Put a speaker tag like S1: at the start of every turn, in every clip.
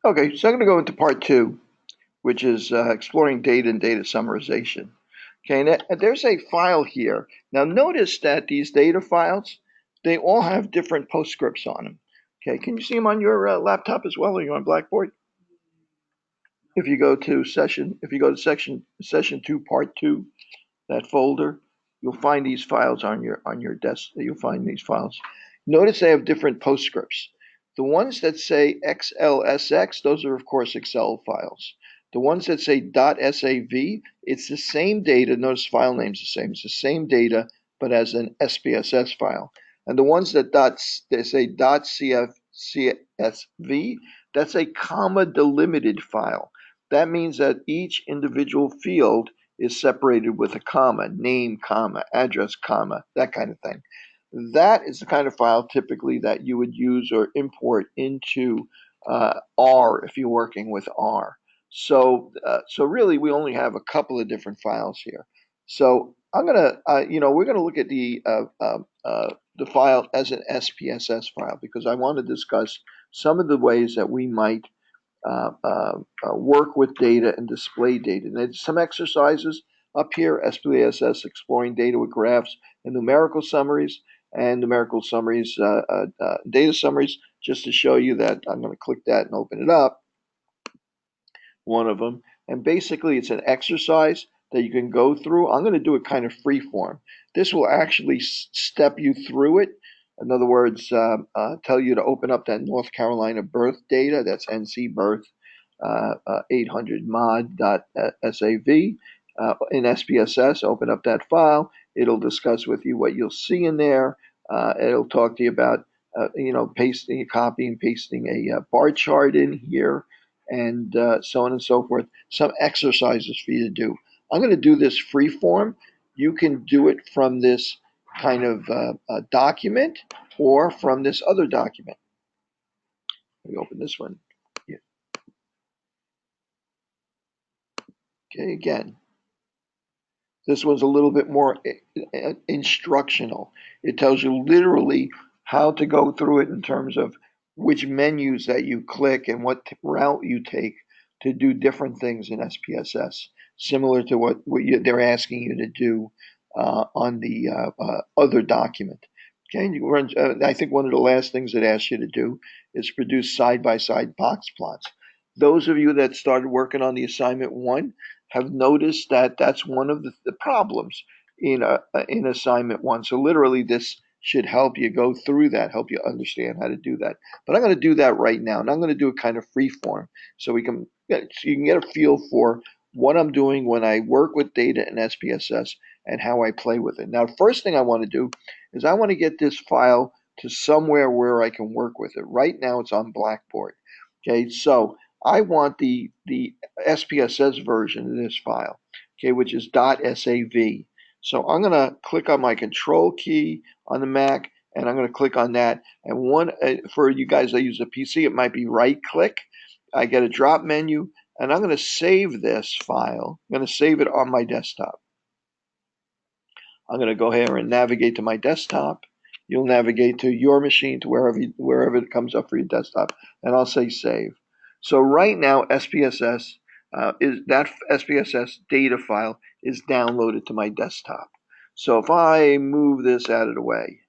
S1: Okay, so I'm going to go into part two, which is exploring data and data summarization. Okay, and there's a file here. Now notice that these data files, they all have different postscripts on them. Okay, can you see them on your laptop as well? Are you on Blackboard? If you go to session two, part two, that folder, you'll find these files on your desk. You'll find these files. Notice they have different postscripts. The ones that say XLSX, those are of course Excel files. The ones that say .sav, it's the same data. Notice file name's the same. It's the same data, but as an SPSS file. And the ones that they say .csv, that's a comma delimited file. That means that each individual field is separated with a comma, name, comma, address, comma, that kind of thing. That is the kind of file typically that you would use or import into R if you're working with R. So really, we only have a couple of different files here. So I'm gonna, we're gonna look at the file as an SPSS file because I want to discuss some of the ways that we might work with data and display data. And there's some exercises up here, SPSS, exploring data with graphs and numerical summaries, data summaries, just to show you that. I'm going to click that and open it up, one of them. And basically, it's an exercise that you can go through. I'm going to do it kind of free form. This will actually step you through it. In other words, tell you to open up that North Carolina birth data. That's NC birth 800 mod.sav in SPSS. Open up that file. It'll discuss with you what you'll see in there. It'll talk to you about pasting, copying, pasting a bar chart in here, and so on and so forth. Some exercises for you to do. I'm going to do this free form. You can do it from this kind of document or from this other document. Let me open this one. Yeah. Okay, again, this one's a little bit more instructional. It tells you literally how to go through it in terms of which menus that you click and what route you take to do different things in SPSS, similar to what they're asking you to do on the other document. Okay, I think one of the last things it asks you to do is produce side-by-side box plots. Those of you that started working on the assignment one have noticed that that's one of the problems in assignment one. So literally, this should help you go through that, help you understand how to do that. But I'm going to do that right now, and I'm going to do it kind of free form, so you can get a feel for what I'm doing when I work with data in SPSS and how I play with it. Now, the first thing I want to do is I want to get this file to somewhere where I can work with it. Right now, it's on Blackboard. Okay, so I want the SPSS version of this file, okay, which is .sav. So I'm going to click on my control key on the Mac, and I'm going to click on that. And for you guys that use a PC, it might be right click. I get a drop menu, and I'm going to save this file. I'm going to save it on my desktop. I'm going to go here and navigate to my desktop. You'll navigate to your machine, to wherever it comes up for your desktop, and I'll say save. So right now, SPSS data file is downloaded to my desktop. So if I move this out of the way,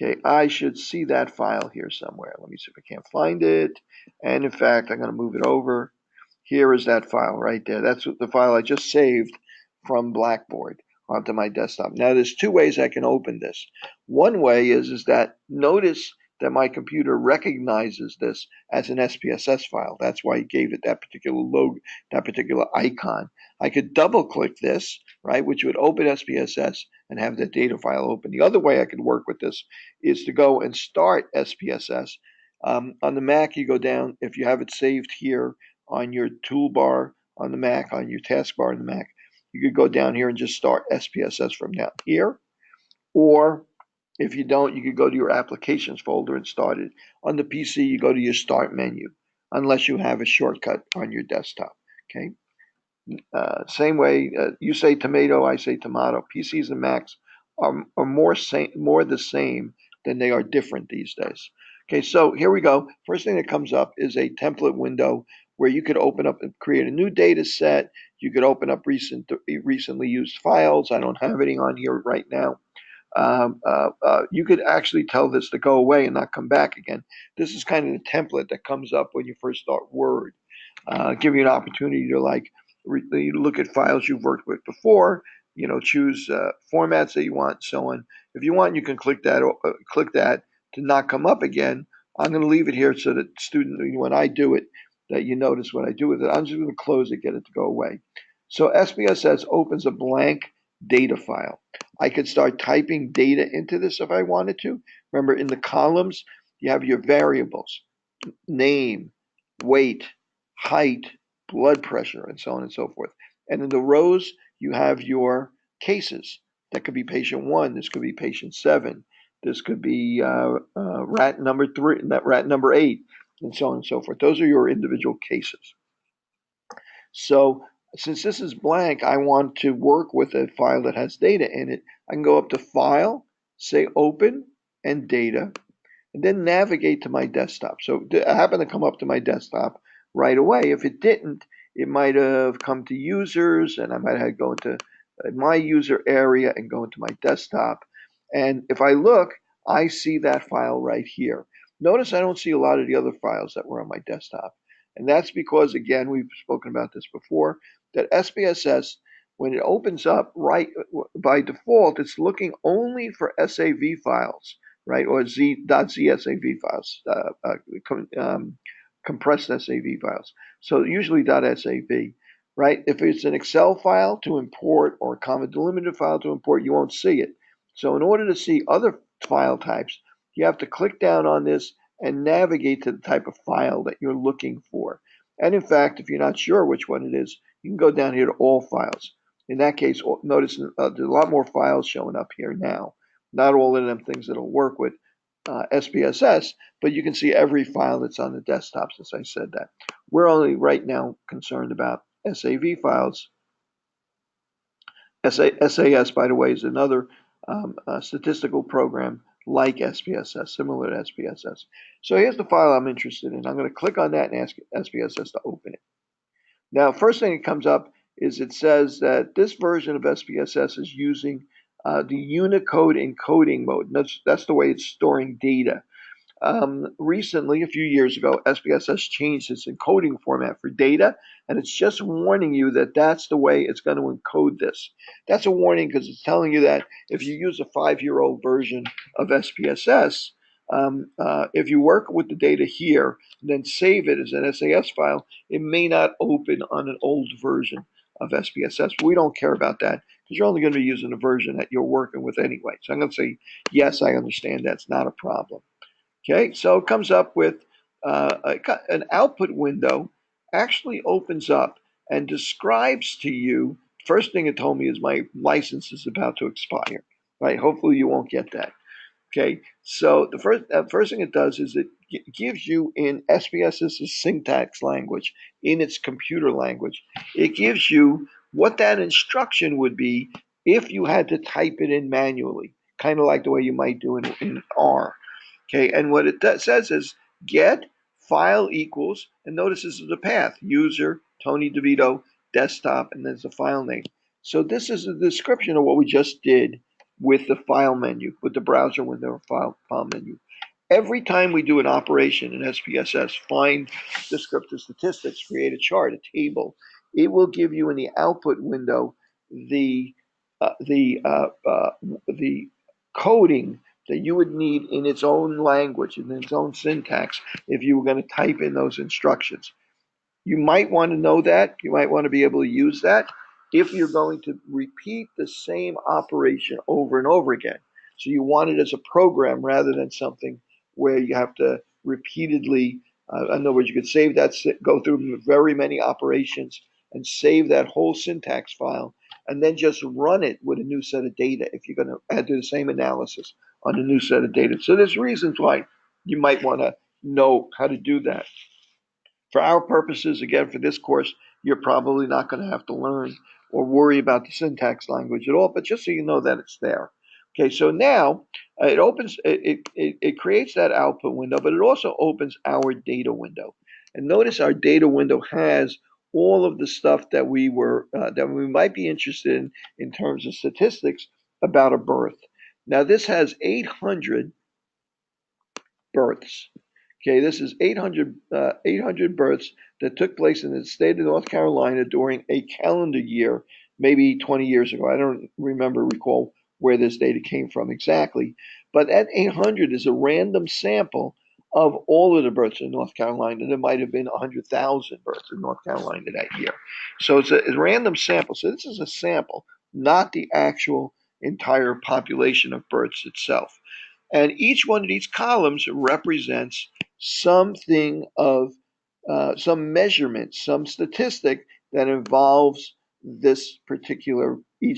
S1: okay, I should see that file here somewhere. Let me see if I can't find it. And in fact, I'm going to move it over. Here is that file right there. That's the file I just saved from Blackboard onto my desktop. Now, there's two ways I can open this. One way is that notice that my computer recognizes this as an SPSS file. That's why it gave it that particular logo, that particular icon. I could double click this, right, which would open SPSS and have the data file open. The other way I could work with this is to go and start SPSS. On the Mac, you go down, if you have it saved here on your toolbar on the Mac, on your taskbar on the Mac, you could go down here and just start SPSS from down here. Or if you don't, you could go to your applications folder and start it. On the PC, you go to your start menu, unless you have a shortcut on your desktop. Okay. Same way, you say tomato, I say tomato. PCs and Macs are more the same than they are different these days. Okay, so here we go. First thing that comes up is a template window where you could open up and create a new data set. You could open up recently used files. I don't have any on here right now. You could actually tell this to go away and not come back again. This is kind of the template that comes up when you first start Word. Give you an opportunity to look at files you've worked with before, choose formats that you want, so on. If you want, you can click that to not come up again. I'm going to leave it here so that student, when I do it, that you notice what I do with it. I'm just going to close it, get it to go away. So SPSS opens a blank data file. I could start typing data into this if I wanted to. Remember, in the columns, you have your variables, name, weight, height, blood pressure, and so on and so forth. And in the rows, you have your cases. That could be patient 1. This could be patient 7. This could be rat number 3, rat number 8, and so on and so forth. Those are your individual cases. So since this is blank, I want to work with a file that has data in it. I can go up to File, say Open, and Data, and then navigate to my desktop. So it happened to come up to my desktop right away. If it didn't, it might have come to Users, and I might have to go into my user area and go into my desktop. And if I look, I see that file right here. Notice I don't see a lot of the other files that were on my desktop. And that's because, again, we've spoken about this before, that SPSS, when it opens up, right by default, it's looking only for SAV files, right, or .zsav files, compressed SAV files. So usually .sav, right? If it's an Excel file to import or a comma delimited file to import, you won't see it. So in order to see other file types, you have to click down on this and navigate to the type of file that you're looking for. And in fact, if you're not sure which one it is, you can go down here to all files. In that case, notice there's a lot more files showing up here now. Not all of them things that'll work with SPSS, but you can see every file that's on the desktop since I said that. We're only right now concerned about SAV files. SAS, by the way, is another statistical program like SPSS, similar to SPSS. So here's the file I'm interested in. I'm going to click on that and ask SPSS to open it. Now, first thing that comes up is it says that this version of SPSS is using the Unicode encoding mode. That's the way it's storing data. Recently, a few years ago, SPSS changed its encoding format for data, and it's just warning you that that's the way it's going to encode this. That's a warning because it's telling you that if you use a 5-year-old version of SPSS, if you work with the data here and then save it as an SAS file, it may not open on an old version of SPSS. But we don't care about that because you're only going to be using the version that you're working with anyway. So I'm going to say, yes, I understand that's not a problem. Okay, so it comes up with an output window, actually opens up and describes to you. First thing it told me is my license is about to expire. Right? Hopefully you won't get that. Okay, so the first thing it does is it gives you in SPSS's syntax language, in its computer language, it gives you what that instruction would be if you had to type it in manually, kind of like the way you might do in R. Okay, and what it says is get file equals, and notice this is the path, user, Tony DeVito, desktop, and there's the file name. So this is a description of what we just did with the file menu, with the browser window file menu. Every time we do an operation in SPSS, find descriptive statistics, create a chart, a table, it will give you in the output window the uh, the uh, uh, the coding that you would need in its own language, in its own syntax, if you were going to type in those instructions. You might want to know that. You might want to be able to use that if you're going to repeat the same operation over and over again. So you want it as a program rather than something where you have to repeatedly, in other words, you could save that, go through very many operations and save that whole syntax file and then just run it with a new set of data if you're going to do the same analysis on a new set of data. So there's reasons why you might want to know how to do that. For our purposes, again, for this course, you're probably not going to have to learn or worry about the syntax language at all, but just so you know that it's there. Okay, so now it creates that output window, but it also opens our data window. And notice our data window has all of the stuff that we might be interested in terms of statistics about a birth. Now this has 800 births. Okay, this is 800 births that took place in the state of North Carolina during a calendar year, maybe 20 years ago. I don't recall where this data came from exactly, but that 800 is a random sample of all of the births in North Carolina. There might have been 100,000 births in North Carolina that year. So it's a random sample. So this is a sample, not the actual entire population of births itself. And each one of these columns represents something of some measurement, some statistic that involves each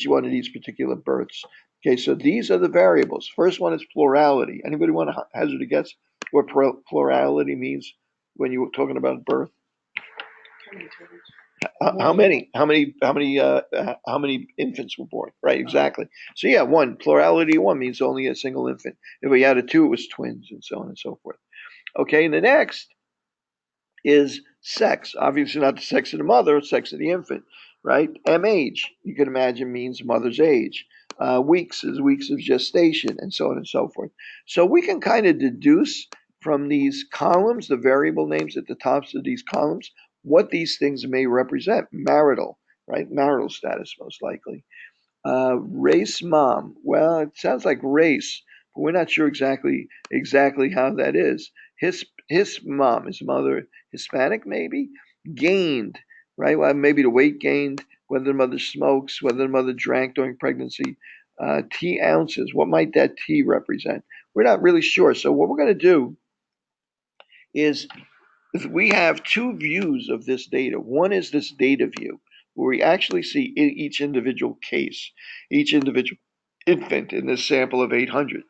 S1: one of these particular births. Okay, so these are the variables. First one is plurality. Anybody want to hazard a guess what plurality means when you were talking about birth? How many? How many infants were born? Right, exactly. So yeah, one plurality of one means only a single infant. If we had a two, it was twins, and so on and so forth. Okay, and the next is sex. Obviously, not the sex of the mother, sex of the infant. Right? MH, you can imagine, means mother's age. Weeks is weeks of gestation, and so on and so forth. So we can kind of deduce from these columns, the variable names at the tops of these columns, what these things may represent. Marital, right? Marital status, most likely. Race mom. Well, it sounds like race, but we're not sure exactly how that is. His mom, his mother, Hispanic maybe? Gained, right? Well, maybe the weight gained, whether the mother smokes, whether the mother drank during pregnancy. T ounces. What might that T represent? We're not really sure. So what we're going to do is we have two views of this data. One is this data view, where we actually see each individual case, each individual infant in this sample of 800.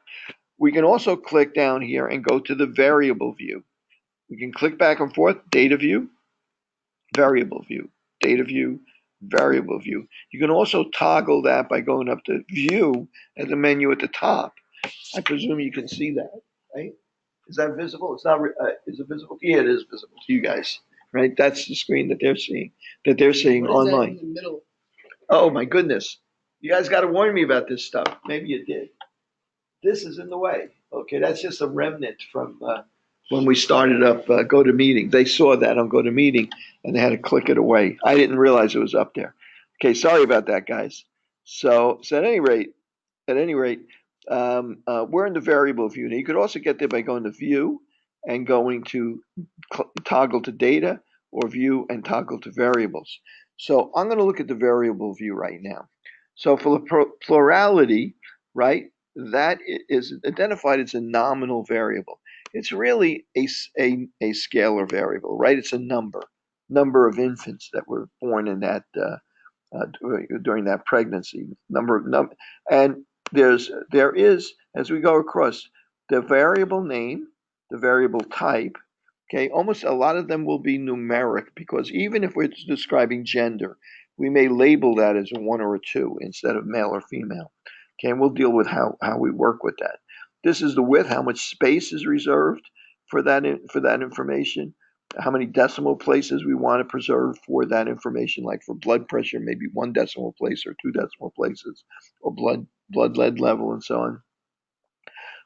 S1: We can also click down here and go to the variable view. We can click back and forth, data view, variable view, data view, variable view. You can also toggle that by going up to view at the menu at the top. I presume you can see that, right? Is that visible? It's not. Is it visible? Yeah, it is visible to you guys, right? That's the screen that they're seeing. Online. In the middle? Oh my goodness! You guys got to warn me about this stuff. Maybe you did. This is in the way. Okay, that's just a remnant from when we started up GoToMeeting. They saw that on GoToMeeting and they had to click it away. I didn't realize it was up there. Okay, sorry about that, guys. So at any rate, we're in the variable view. Now you could also get there by going to view and going to toggle to data, or view and toggle to variables. So I'm going to look at the variable view right now. So for the plurality, right, that is identified as a nominal variable. It's really a scalar variable, right? It's a number of infants that were born in that during that pregnancy. And there is, as we go across, the variable name, the variable type. Okay, almost a lot of them will be numeric, because even if we're describing gender, we may label that as a one or a two instead of male or female. Okay, and we'll deal with how we work with that. This is the width, how much space is reserved for that information, how many decimal places we want to preserve for that information, like for blood pressure, maybe one decimal place or two decimal places, or blood lead level, and so on.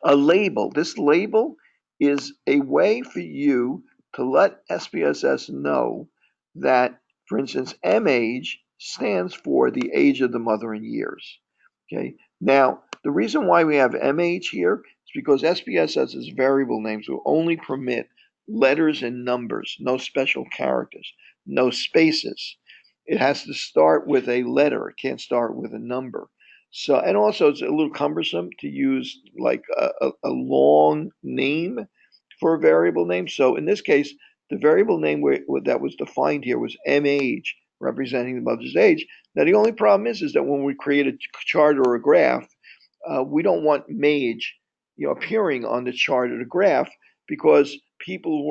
S1: A label. This label is a way for you to let SPSS know that, for instance, MAGE stands for the age of the mother in years. Okay. Now, the reason why we have MAGE here is because SPSS's variable names will only permit letters and numbers, no special characters, no spaces. It has to start with a letter. It can't start with a number. So, and also it's a little cumbersome to use like a long name for a variable name. So in this case, the variable name that was defined here was MAGE, representing the mother's age. Now the only problem is that when we create a chart or a graph, we don't want MAGE, appearing on the chart or the graph, because people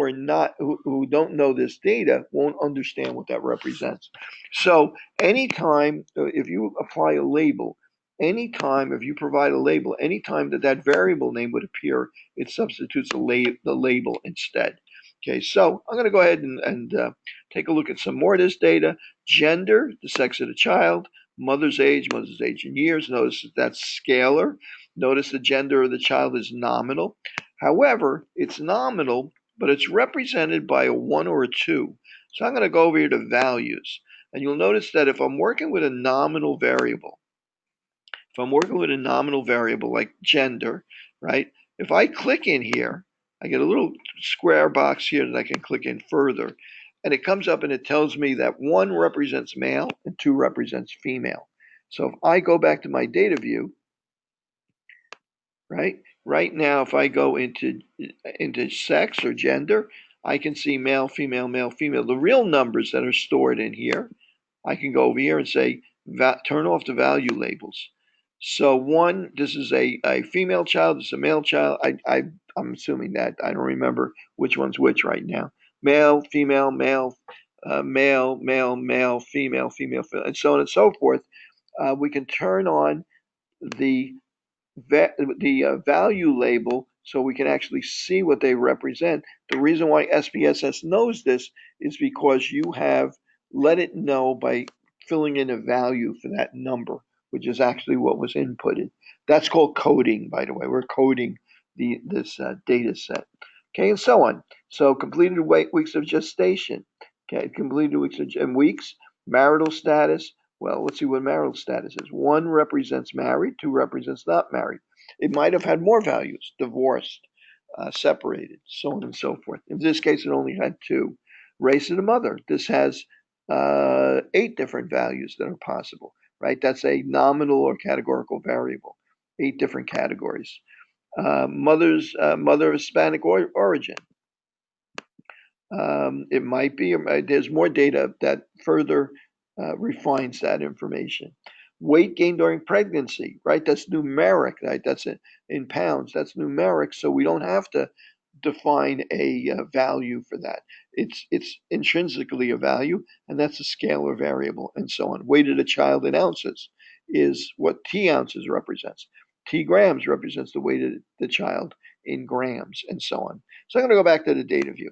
S1: who don't know this data won't understand what that represents. So anytime if you apply a label, anytime if you provide a label, anytime that variable name would appear, it substitutes the label instead. Okay, so I'm going to go ahead and take a look at some more of this data. Gender, the sex of the child, mother's age in years. Notice that's scalar. Notice the gender of the child is nominal. However, it's nominal, but it's represented by a 1 or a 2. So I'm going to go over here to values. And you'll notice that if I'm working with a nominal variable, like gender, right? If I click in here, I get a little square box here that I can click in further. And it comes up and it tells me that 1 represents male and 2 represents female. So if I go back to my data view, right now, if I go into sex or gender, I can see male, female, male, female. The real numbers that are stored in here, I can go over here and say, turn off the value labels. So 1, this is a female child, this is a male child. I'm assuming that. I don't remember which one's which right now. Male, female, male, male, male, male, female, female, and so on and so forth. We can turn on the value label so we can actually see what they represent. The reason why SPSS knows this is because you have let it know by filling in a value for that number, which is actually what was inputted. That's called coding, by the way. We're coding this data set. Okay, and so on. So completed weeks of gestation. Okay, completed weeks, marital status. Well, let's see what marital status is. 1 represents married, 2 represents not married. It might have had more values, divorced, separated, so on and so forth. In this case, it only had 2. Race of the mother. This has 8 different values that are possible, right? That's a nominal or categorical variable. 8 different categories. Mother of Hispanic origin. It might be, there's more data that further refines that information. Weight gain during pregnancy, right? That's numeric, right? That's in pounds. That's numeric, so we don't have to define a value for that. It's intrinsically a value, and that's a scalar variable, and so on. Weight of the child in ounces is what T ounces represents. T grams represents the weight of the child in grams, and so on. So I'm going to go back to the data view.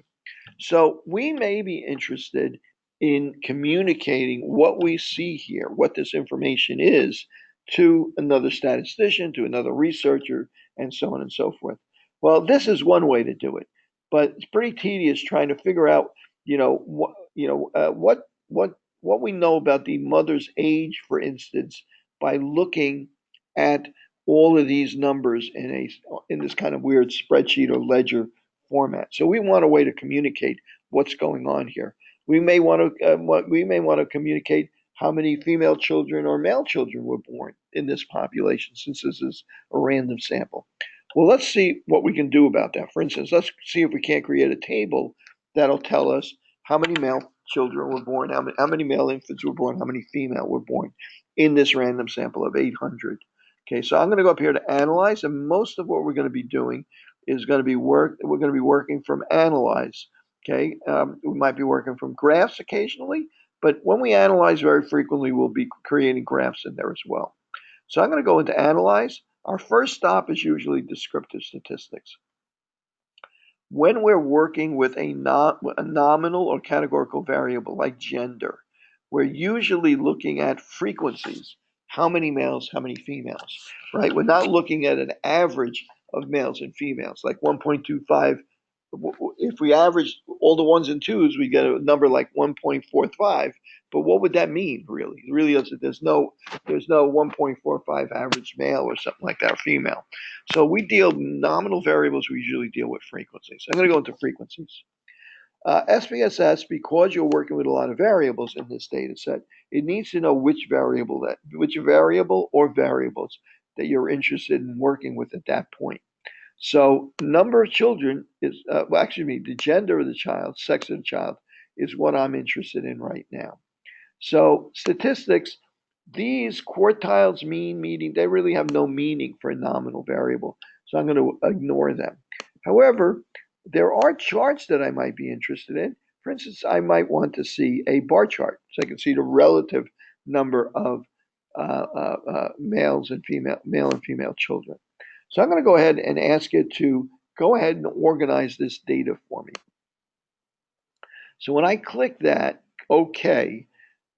S1: So we may be interested in communicating what we see here, what this information is, to another statistician, to another researcher, and so on and so forth. Well, this is one way to do it, but it's pretty tedious trying to figure out, what we know about the mother's age, for instance, by looking at all of these numbers in this kind of weird spreadsheet or ledger format. So we want a way to communicate what's going on here. We may want to communicate how many female children or male children were born in this population, since this is a random sample. Well, let's see what we can do about that. For instance, let's see if we can't create a table that'll tell us how many male children were born, how many male infants were born, how many female were born in this random sample of 800. Okay, so I'm going to go up here to analyze, and most of what we're going to be doing is going to be we're going to be working from analyze. Okay, we might be working from graphs occasionally, but when we analyze very frequently, we'll be creating graphs in there as well. So I'm going to go into analyze. Our first stop is usually descriptive statistics. When we're working with a nominal or categorical variable like gender, we're usually looking at frequencies. How many males, how many females, right? We're not looking at an average of males and females, like 1.25. If we average all the ones and twos, we get a number like 1.45. But what would that mean, really? Really, there's no 1.45 average male or something like that, or female. So we deal nominal variables. We usually deal with frequencies. I'm going to go into frequencies. SPSS, because you're working with a lot of variables in this data set, it needs to know which variable or variables that you're interested in working with at that point. So number of children is, the gender of the child, sex of the child, is what I'm interested in right now. So statistics, these quartiles, mean, median, they really have no meaning for a nominal variable. So I'm going to ignore them. However, there are charts that I might be interested in. For instance, I might want to see a bar chart so I can see the relative number of male and female children. So I'm going to go ahead and ask it to go ahead and organize this data for me. So when I click that, OK,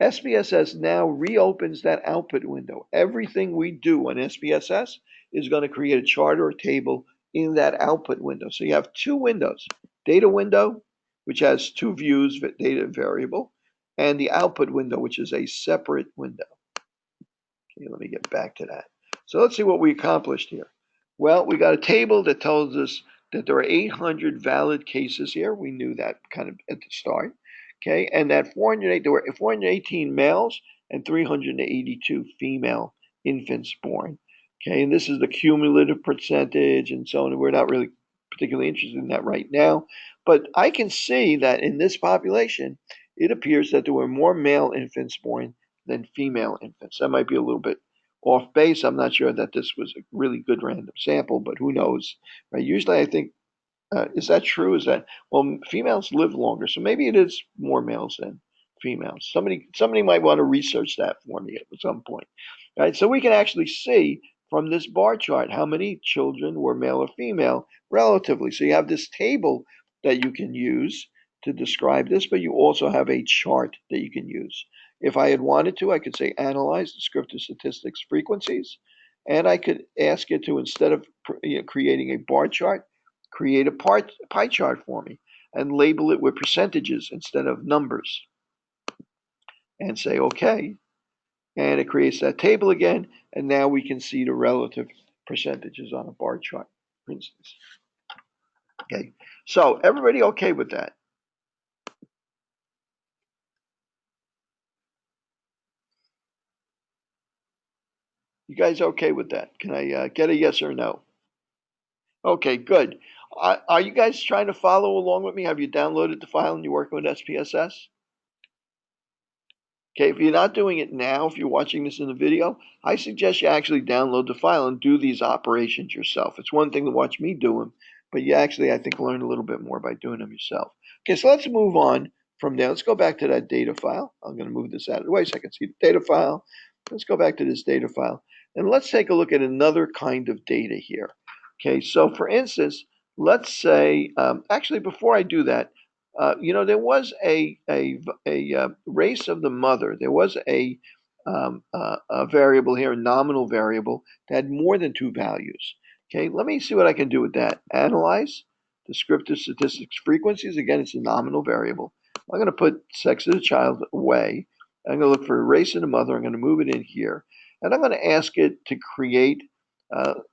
S1: SPSS now reopens that output window. Everything we do on SPSS is going to create a chart or a table in that output window. So you have two windows, data window, which has two views, data variable, and the output window, which is a separate window. Okay, let me get back to that. So let's see what we accomplished here. Well, we got a table that tells us that there are 800 valid cases here. We knew that kind of at the start. Okay, and that there were 418 males and 382 female infants born. Okay, and this is the cumulative percentage and so on. We're not really particularly interested in that right now, but I can see that in this population, it appears that there were more male infants born than female infants. That might be a little bit off base. I'm not sure that this was a really good random sample, but who knows? Right? Usually, I think is that true? Is that well, females live longer, so maybe it is more males than females. Somebody might want to research that for me at some point. Right? So we can actually see from this bar chart how many children were male or female relatively. So you have this table that you can use to describe this, but you also have a chart that you can use. If I had wanted to, I could say analyze descriptive statistics frequencies, and I could ask it to, instead of creating a bar chart, create a pie chart for me and label it with percentages instead of numbers, and say OK. And it creates that table again, and now we can see the relative percentages on a bar chart, for instance. Okay, so everybody okay with that? You guys okay with that? Can I get a yes or no? Okay, good. Are you guys trying to follow along with me? Have you downloaded the file and you're working with SPSS? Okay, if you're not doing it now, if you're watching this in the video, I suggest you actually download the file and do these operations yourself. It's one thing to watch me do them, but you actually, I think, learn a little bit more by doing them yourself. Okay, so let's move on from there. Let's go back to that data file. I'm going to move this out of the way so I can see the data file. Let's go back to this data file, and let's take a look at another kind of data here. Okay, so for instance, let's say, actually, before I do that, there was a race of the mother. There was a variable here, a nominal variable that had more than two values. Okay, let me see what I can do with that. Analyze descriptive statistics frequencies. Again, it's a nominal variable. I'm going to put sex of the child away. I'm going to look for race of the mother. I'm going to move it in here, and I'm going to ask it to create.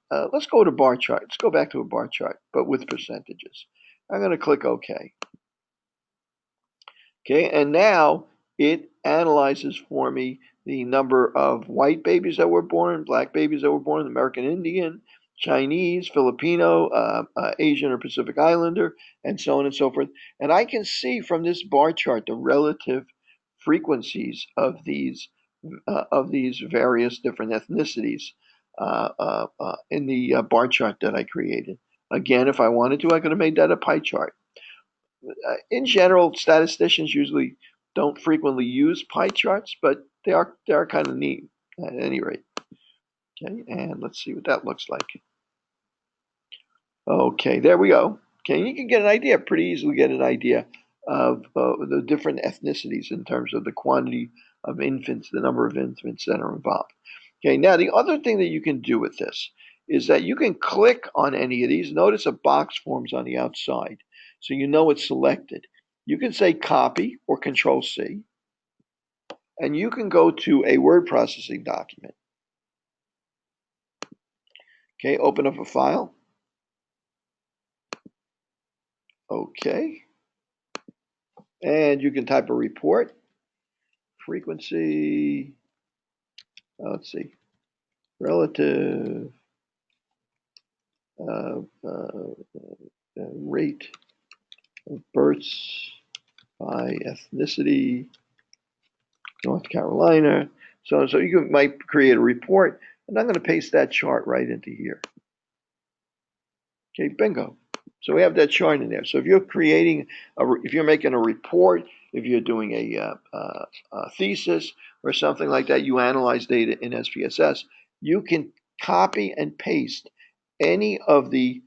S1: Let's go to bar chart. Let's go back to a bar chart, but with percentages. I'm going to click OK. Okay, and now it analyzes for me the number of white babies that were born, black babies that were born, American Indian, Chinese, Filipino, Asian or Pacific Islander, and so on and so forth. And I can see from this bar chart the relative frequencies of these various different ethnicities in the bar chart that I created. Again, if I wanted to, I could have made that a pie chart. In general, statisticians usually don't frequently use pie charts, but they are kind of neat at any rate. Okay, and let's see what that looks like. Okay, there we go. Okay, you can get an idea, pretty easily get an idea of the different ethnicities in terms of the quantity of infants, the number of infants that are involved. Okay, now the other thing that you can do with this is that you can click on any of these. Notice a box forms on the outside, so you know it's selected. You can say copy or Control C, and you can go to a word processing document. Okay, open up a file. Okay, and you can type a report. Frequency, let's see, relative rate of births by ethnicity, North Carolina. So you might create a report, and I'm going to paste that chart right into here. Okay, bingo. So we have that chart in there. So if you're making a report if you're doing a thesis or something like that, you analyze data in SPSS. You can copy and paste any of the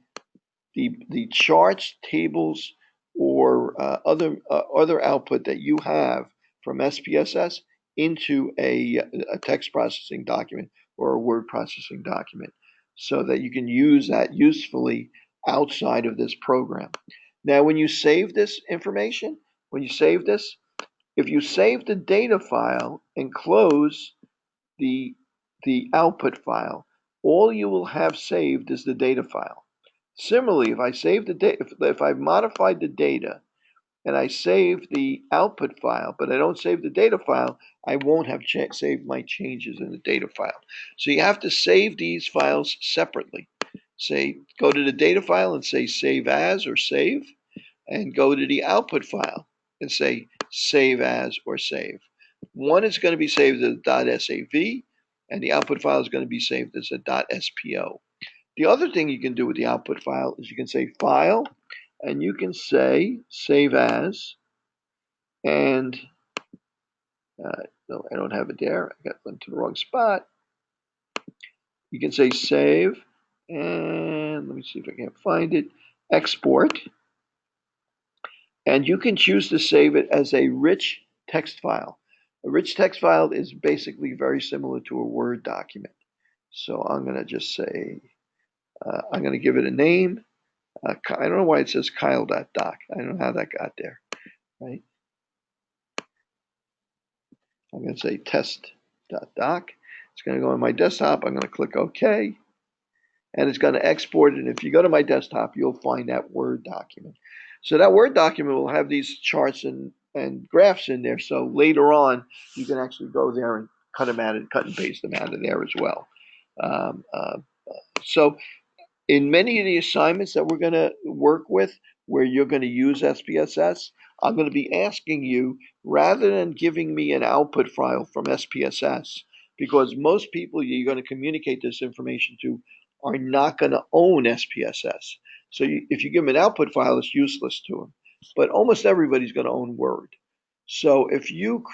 S1: charts, tables, or other output that you have from SPSS into a text processing document or a word processing document, so that you can use that usefully outside of this program. Now, when you save this information, when you save this, if you save the data file and close the the output file, all you will have saved is the data file. Similarly, if I save the data, if I've modified the data and I save the output file, but I don't save the data file, I won't have saved my changes in the data file. So you have to save these files separately. Say, go to the data file and say save as or save, and go to the output file and say save as or save. One is going to be saved as .sav, and the output file is going to be saved as a .spo. The other thing you can do with the output file is you can say file, and you can say save as, and no, I don't have it there. I got went to the wrong spot. You can say save, and let me see if I can find it. Export, and you can choose to save it as a rich text file. A rich text file is basically very similar to a Word document. So I'm going to just say, I'm going to give it a name. I don't know why it says Kyle.doc. I don't know how that got there, right? I'm going to say test.doc. It's going to go on my desktop. I'm going to click OK, and it's going to export it. And if you go to my desktop, you'll find that Word document. So that Word document will have these charts and graphs in there. So later on, you can actually go there and cut and paste them out of there as well. Um, uh, so in many of the assignments that we're going to work with, where you're going to use SPSS, I'm going to be asking you, rather than giving me an output file from SPSS, because most people you're going to communicate this information to are not going to own SPSS. So if you give them an output file, it's useless to them. But almost everybody's going to own Word. So if you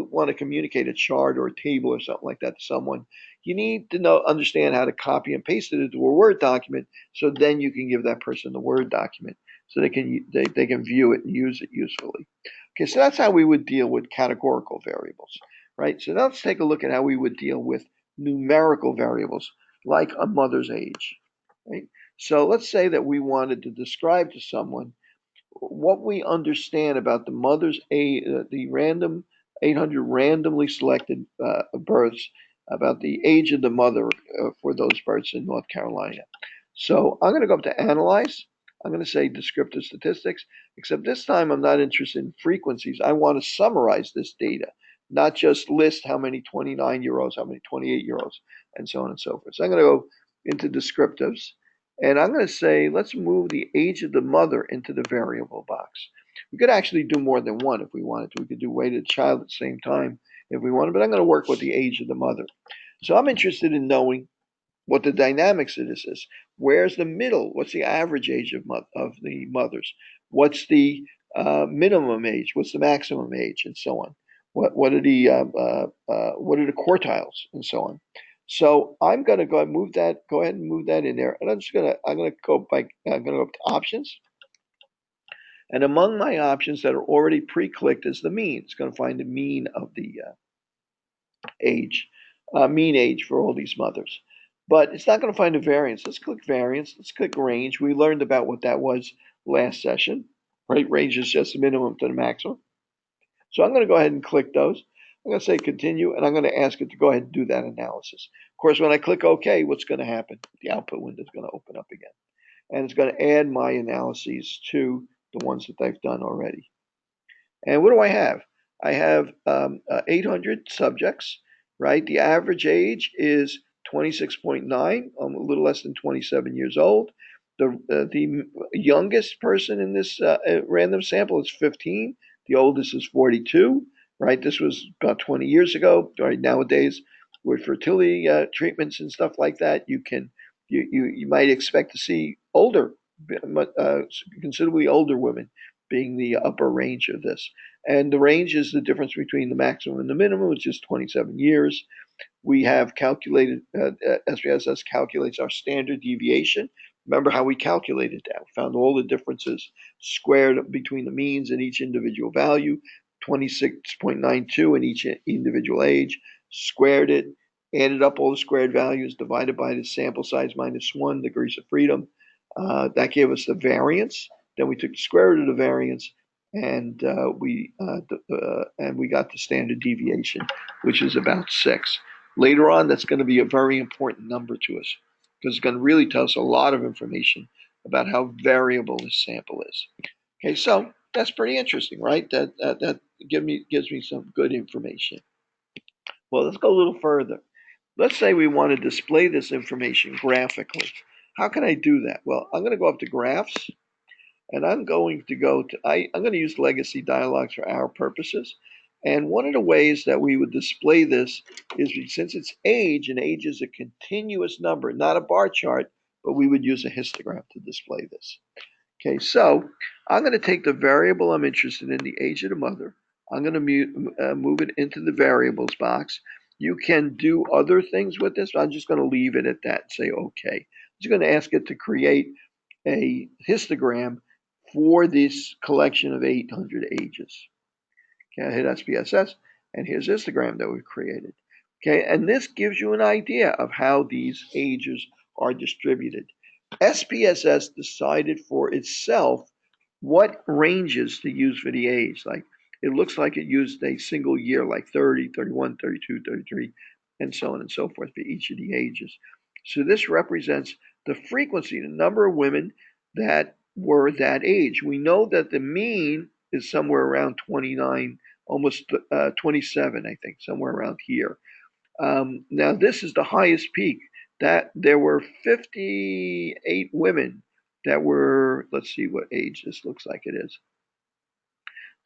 S1: want to communicate a chart or a table or something like that to someone, you need to understand how to copy and paste it into a Word document, so then you can give that person the Word document so they can view it and use it usefully. Okay, so that's how we would deal with categorical variables, right? So now let's take a look at how we would deal with numerical variables like a mother's age, right? So let's say that we wanted to describe to someone what we understand about the mother's the random 800 randomly selected births, about the age of the mother for those births in North Carolina. So I'm going to go up to Analyze. I'm going to say Descriptive Statistics, except this time I'm not interested in frequencies. I want to summarize this data, not just list how many 29-year-olds, how many 28-year-olds, and so on and so forth. So I'm going to go into Descriptives. And I'm going to say, let's move the age of the mother into the variable box. We could actually do more than one if we wanted to. We could do weight of the child at the same time if we wanted, but I'm going to work with the age of the mother. So I'm interested in knowing what the dynamics of this is. Where's the middle? What's the average age of the mothers? What's the minimum age? What's the maximum age, and so on? What are the quartiles, and so on? So I'm going to go and move that. Go ahead and move that in there, and I'm going to go up to options, and among my options that are already pre-clicked is the mean. It's going to find the mean of the age, mean age for all these mothers. But it's not going to find a variance. Let's click variance. Let's click range. We learned about what that was last session, right? Range is just the minimum to the maximum. So I'm going to go ahead and click those. I'm going to say continue, and I'm going to ask it to go ahead and do that analysis. Of course, when I click OK, what's going to happen? The output window is going to open up again. And it's going to add my analyses to the ones that I've done already. And what do I have? I have 800 subjects, right? The average age is 26.9, a little less than 27 years old. The youngest person in this random sample is 15. The oldest is 42, right? This was about 20 years ago. Right, nowadays, with fertility treatments and stuff like that, you might expect to see older, considerably older women being the upper range of this. And the range is the difference between the maximum and the minimum, which is 27 years. We have calculated, SPSS calculates our standard deviation. Remember how we calculated that? We found all the differences squared between the means and each individual value, 26.92 in each individual age, squared it, added up all the squared values, divided by the sample size minus 1, degrees of freedom. That gave us the variance. Then we took the square root of the variance, and we got the standard deviation, which is about 6. Later on, that's going to be a very important number to us because it's going to really tell us a lot of information about how variable this sample is. Okay, so that's pretty interesting, right? That gives me some good information. Well, let's go a little further. Let's say we want to display this information graphically. How can I do that? Well, I'm going to go up to Graphs, and I'm going to go to, I'm going to use legacy dialogues for our purposes. And one of the ways that we would display this is, since it's age, and age is a continuous number, not a bar chart, but we would use a histogram to display this. Okay, so I'm going to take the variable I'm interested in, the age of the mother. I'm going to move it into the variables box. You can do other things with this, but I'm just going to leave it at that and say OK. I'm just going to ask it to create a histogram for this collection of 800 ages. Okay, I hit SPSS, and here's histogram that we've created. Okay, and this gives you an idea of how these ages are distributed. SPSS decided for itself what ranges to use for the age. Like, it looks like it used a single year, like 30, 31, 32, 33, and so on and so forth for each of the ages. So this represents the frequency, the number of women that were that age. We know that the mean is somewhere around 29, almost 27, I think, somewhere around here. Now, this is the highest peak. That there were 58 women that were, let's see what age this looks like it is,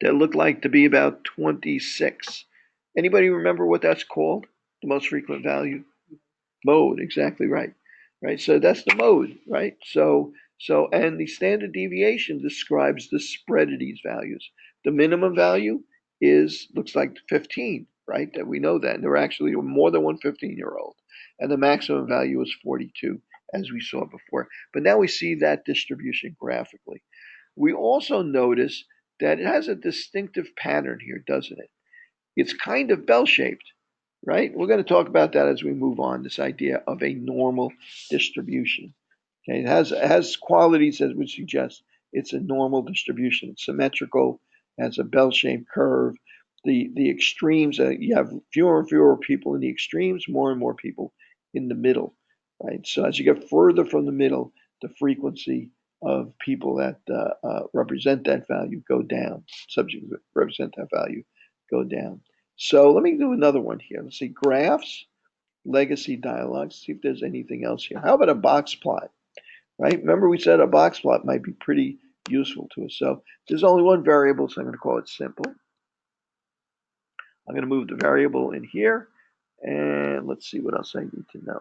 S1: that look like to be about 26. Anybody remember what that's called? The most frequent value? Mode, exactly right. Right, so that's the mode, right? And the standard deviation describes the spread of these values. The minimum value looks like 15, right? That we know that. And there are actually more than one 15-year-old. And the maximum value is 42, as we saw before. But now we see that distribution graphically. We also notice that it has a distinctive pattern here, doesn't it? It's kind of bell-shaped, right? We're going to talk about that as we move on, this idea of a normal distribution. Okay, it has qualities that would suggest it's a normal distribution. It's symmetrical, has a bell-shaped curve. The extremes, you have fewer and fewer people in the extremes, more and more people in the middle, right? So as you get further from the middle, the frequency of people that represent that value go down. Subjects that represent that value go down. So let me do another one here. Let's see, graphs, legacy dialogues, see if there's anything else here. How about a box plot, right? Remember we said a box plot might be pretty useful to us. So there's only one variable, so I'm going to call it simple. I'm going to move the variable in here, and let's see what else I need to know.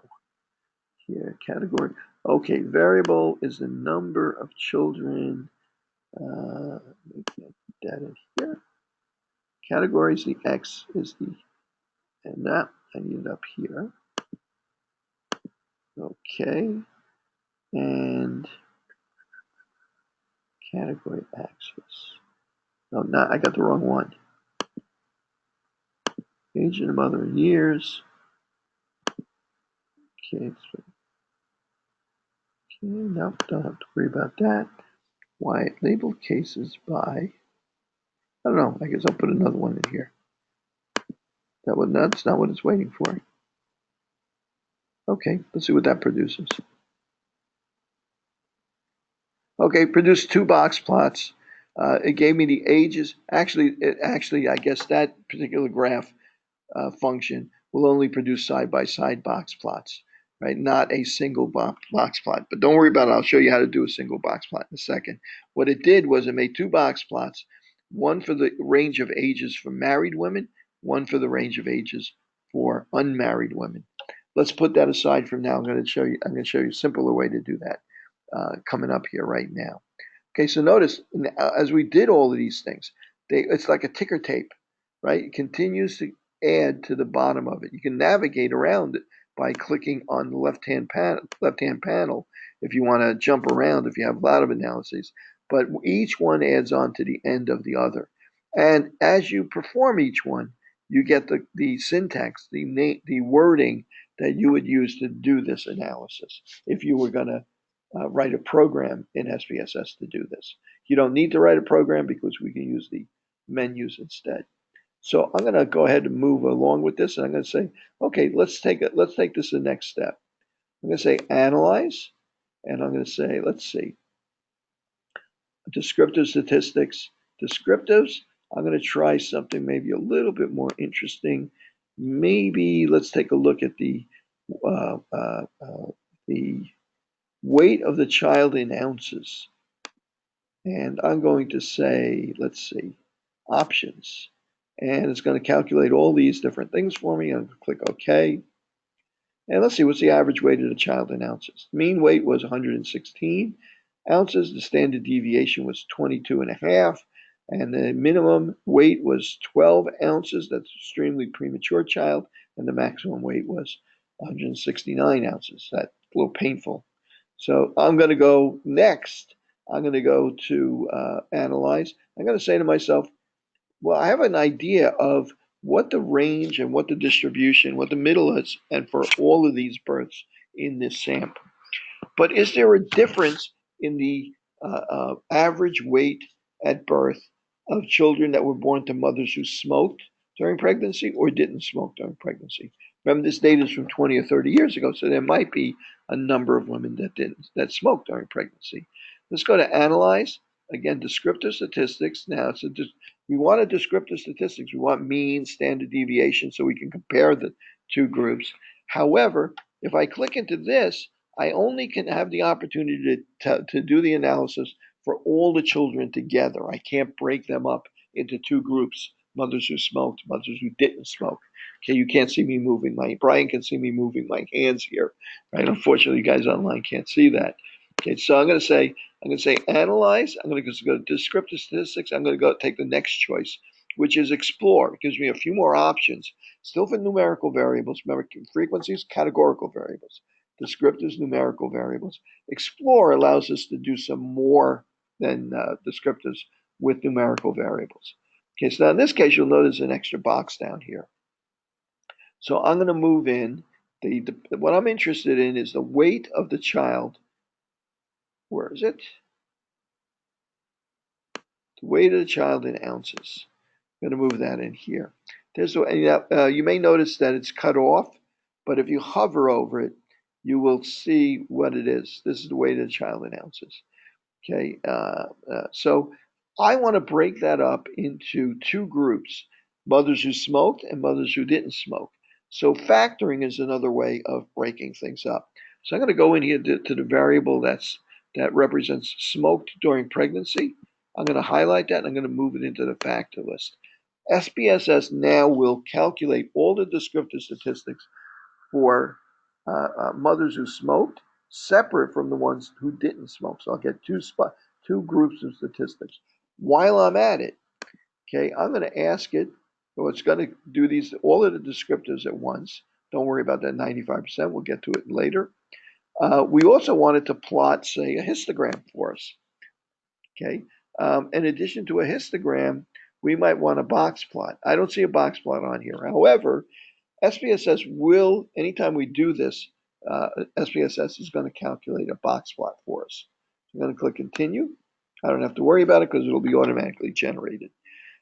S1: Here, category. Okay, variable is the number of children. That in here. Category is the X is the, and that I need it up here. Okay, and category axis. No, not, I got the wrong one. Age of the mother in years. Okay, no, don't have to worry about that. Why labeled cases by, I don't know, I guess I'll put another one in here. That's not what it's waiting for. Okay, let's see what that produces. Okay, produced two box plots. It gave me the ages. Actually, I guess that particular graph function will only produce side-by-side box plots, right? Not a single box plot. But don't worry about it. I'll show you how to do a single box plot in a second. What it did was it made two box plots, one for the range of ages for married women, one for the range of ages for unmarried women. Let's put that aside from now. I'm going to show you a simpler way to do that coming up here right now. Okay, so notice as we did all of these things, it's like a ticker tape, right? It continues to add to the bottom of it. You can navigate around it by clicking on the left-hand panel if you want to jump around if you have a lot of analyses. But each one adds on to the end of the other. And as you perform each one, you get the syntax, the wording that you would use to do this analysis if you were going to write a program in SPSS to do this. You don't need to write a program because we can use the menus instead. So I'm going to go ahead and move along with this, and I'm going to say, okay, let's take this to the next step. I'm going to say analyze, and I'm going to say, let's see, descriptive statistics, descriptives. I'm going to try something maybe a little bit more interesting. Maybe let's take a look at uh, uh, the weight of the child in ounces. And I'm going to say, let's see, options. And it's going to calculate all these different things for me. I'm going to click OK. And let's see, what's the average weight of the child in ounces? The mean weight was 116 ounces. The standard deviation was 22 and a half. And the minimum weight was 12 ounces. That's extremely premature child. And the maximum weight was 169 ounces. That's a little painful. So I'm going to go next. I'm going to go to analyze. I'm going to say to myself, well, I have an idea of what the range and what the distribution, what the middle is, and for all of these births in this sample. But is there a difference in the average weight at birth of children that were born to mothers who smoked during pregnancy or didn't smoke during pregnancy? Remember, this data is from 20 or 30 years ago, so there might be a number of women that smoked during pregnancy. Let's go to analyze. Again, descriptive statistics. Now, we want a descriptive statistics. We want mean, standard deviation, so we can compare the two groups. However, if I click into this, I only can have the opportunity to do the analysis for all the children together. I can't break them up into two groups, mothers who smoked, mothers who didn't smoke. Okay, you can't see me moving Brian can see me moving my hands here, right? Unfortunately, you guys online can't see that. Okay, so I'm going to say analyze. I'm going to go to descriptive statistics. I'm going to go take the next choice, which is explore. It gives me a few more options. Still for numerical variables. Remember, frequencies, categorical variables. Descriptives, numerical variables. Explore allows us to do some more than descriptives with numerical variables. Okay, so now in this case, you'll notice an extra box down here. So I'm going to move in. What I'm interested in is the weight of the child. Where is it? The weight of the child in ounces. I'm going to move that in here. You may notice that it's cut off, but if you hover over it, you will see what it is. This is the weight of the child in ounces. Okay, so I want to break that up into two groups, mothers who smoked and mothers who didn't smoke. So factoring is another way of breaking things up. So I'm going to go in here to the variable that represents smoked during pregnancy. I'm going to highlight that and I'm going to move it into the factor list. SPSS now will calculate all the descriptive statistics for mothers who smoked, separate from the ones who didn't smoke. So I'll get two groups of statistics. While I'm at it, okay, I'm going to ask it. So it's going to do all of the descriptives at once. Don't worry about that 95%. We'll get to it later. We also wanted to plot, say, a histogram for us. Okay. In addition to a histogram, we might want a box plot. I don't see a box plot on here. However, SPSS will, anytime we do this, SPSS is going to calculate a box plot for us. I'm going to click continue. I don't have to worry about it because it'll be automatically generated.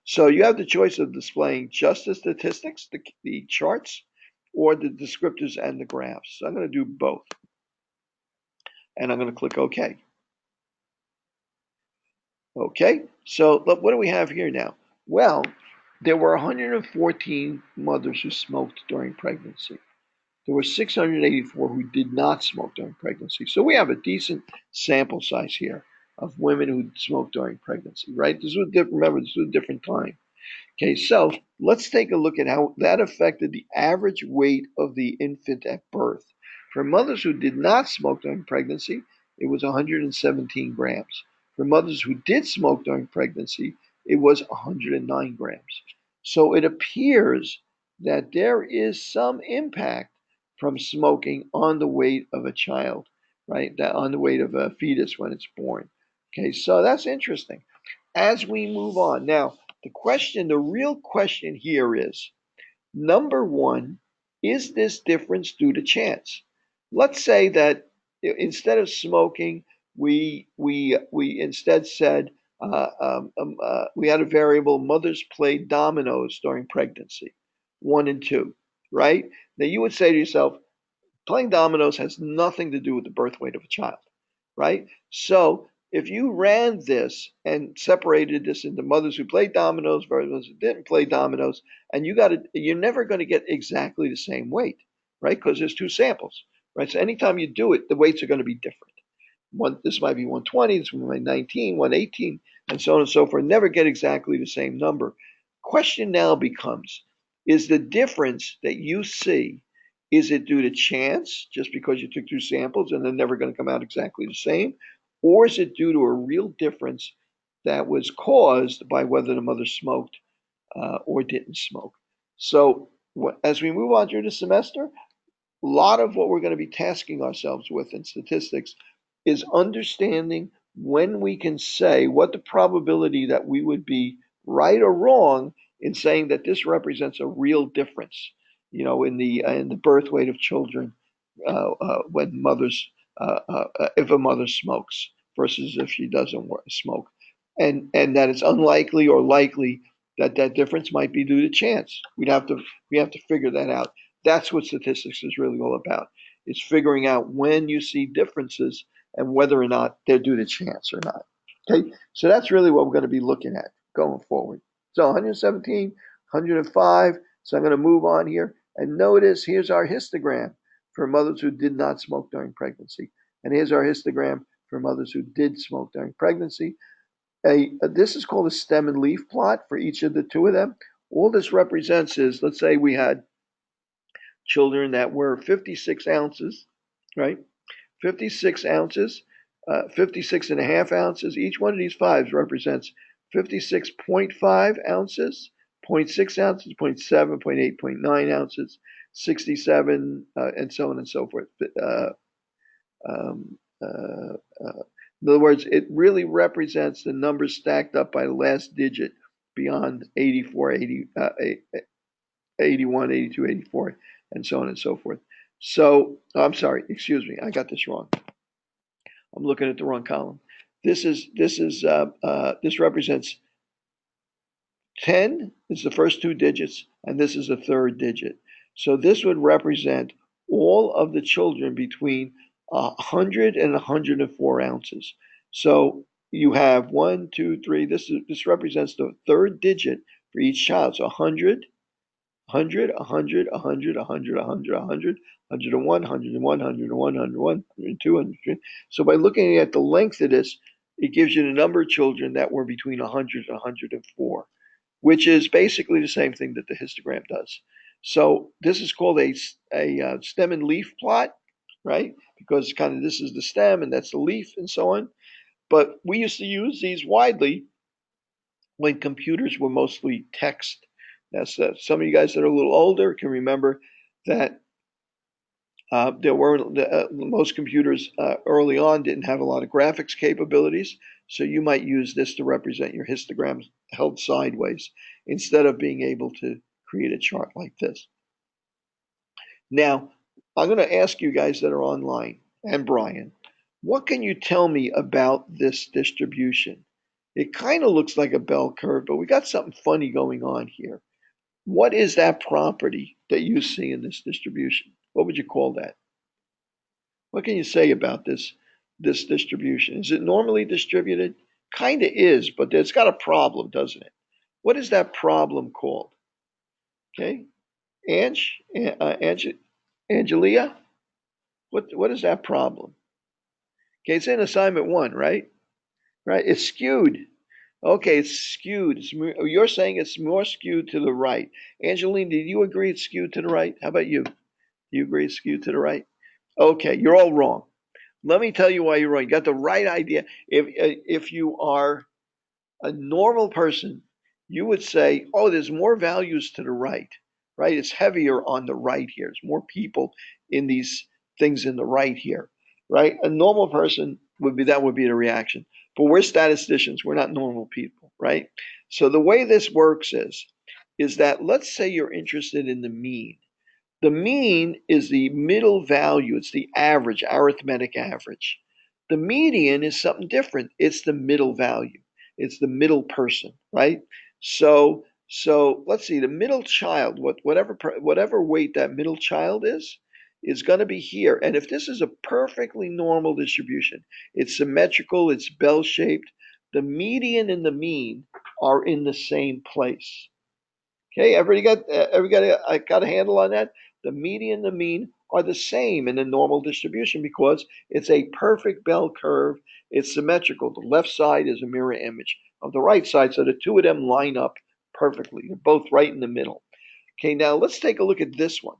S1: So you have the choice of displaying just the statistics, the charts, or the descriptors and the graphs. So I'm going to do both. And I'm going to click OK. Okay, so look, what do we have here now? Well, there were 114 mothers who smoked during pregnancy. There were 684 who did not smoke during pregnancy. So we have a decent sample size here of women who smoked during pregnancy, right? Remember, this was a different time. Okay, so let's take a look at how that affected the average weight of the infant at birth. For mothers who did not smoke during pregnancy, it was 117 grams. For mothers who did smoke during pregnancy, it was 109 grams. So it appears that there is some impact from smoking on the weight of a child, right? That on the weight of a fetus when it's born. Okay, so that's interesting. As we move on, now the real question here is, number one, is this difference due to chance? Let's say that instead of smoking, we instead said we had a variable: mothers played dominoes during pregnancy, one and two, right? Now you would say to yourself, playing dominoes has nothing to do with the birth weight of a child, right? So if you ran this and separated this into mothers who played dominoes versus those who didn't play dominoes, and you're never going to get exactly the same weight, right? Because there's two samples, right? So anytime you do it, the weights are going to be different. This might be 120, this might be 19, 118, and so on and so forth. Never get exactly the same number. Question now becomes, is the difference that you see, is it due to chance, just because you took two samples and they're never going to come out exactly the same? Or is it due to a real difference that was caused by whether the mother smoked or didn't smoke? So as we move on through the semester, a lot of what we're going to be tasking ourselves with in statistics is understanding when we can say what the probability that we would be right or wrong in saying that this represents a real difference, in the birth weight of children when mothers, if a mother smokes versus if she doesn't smoke, and that it's unlikely or likely that that difference might be due to chance. We have to figure that out. That's what statistics is really all about. It's figuring out when you see differences and whether or not they're due to chance or not. Okay, so that's really what we're going to be looking at going forward. So 117, 105. So I'm going to move on here and notice here's our histogram for mothers who did not smoke during pregnancy, and here's our histogram for mothers who did smoke during pregnancy. This is called a stem and leaf plot for each of the two of them. All this represents is, let's say we had children that were 56 ounces, right? 56 ounces, 56 and a half ounces. Each one of these fives represents 56.5 ounces, zero point 0.6 ounces, 0.7, 0.8, 0.9 ounces, 67, and so on and so forth. Um, uh, in other words, it really represents the numbers stacked up by the last digit beyond 84, 81, 82, 84, and so on and so forth. So, I'm sorry, excuse me, I got this wrong. I'm looking at the wrong column. This represents 10 is the first two digits, and this is the third digit. So this would represent all of the children between 100 and 104 ounces. So you have one, two, three. This represents the third digit for each child. So 100, 100, 100, 100, 100, 100, 100, 101, 101, 101, 101, 102, 103. So by looking at the length of this, it gives you the number of children that were between 100 and 104, which is basically the same thing that the histogram does. So this is called a stem and leaf plot, right? Because kind of this is the stem and that's the leaf and so on. But we used to use these widely when computers were mostly text. That's some of you guys that are a little older can remember that there weren't most computers early on didn't have a lot of graphics capabilities, so you might use this to represent your histograms held sideways instead of being able to create a chart like this. Now, I'm going to ask you guys that are online, and Brian, what can you tell me about this distribution? It kind of looks like a bell curve, but we got something funny going on here. What is that property that you see in this distribution? What would you call that? What can you say about this distribution? Is it normally distributed? Kind of is, but it's got a problem, doesn't it? What is that problem called? Okay, Ange, Angelia, what is that problem? Okay, it's in assignment one, right? Right, it's skewed. Okay, it's skewed. You're saying it's more skewed to the right. Angeline, did you agree it's skewed to the right? How about you? Do you agree it's skewed to the right? Okay, you're all wrong. Let me tell you why you're wrong. You got the right idea. If you are a normal person, you would say, oh, there's more values to the right, right? It's heavier on the right here. There's more people in these things in the right here, right? A normal person would be, that would be the reaction. But we're statisticians. We're not normal people, right? So the way this works is that let's say you're interested in the mean. The mean is the middle value. It's the average, arithmetic average. The median is something different. It's the middle value. It's the middle person, right? So let's see. The middle child, whatever weight that middle child is going to be here. And if this is a perfectly normal distribution, it's symmetrical, it's bell shaped. The median and the mean are in the same place. Okay, everybody got a handle on that? The median and the mean are the same in the normal distribution because it's a perfect bell curve. It's symmetrical. The left side is a mirror image of the right side, so the two of them line up perfectly. They're both right in the middle. Okay, now let's take a look at this one.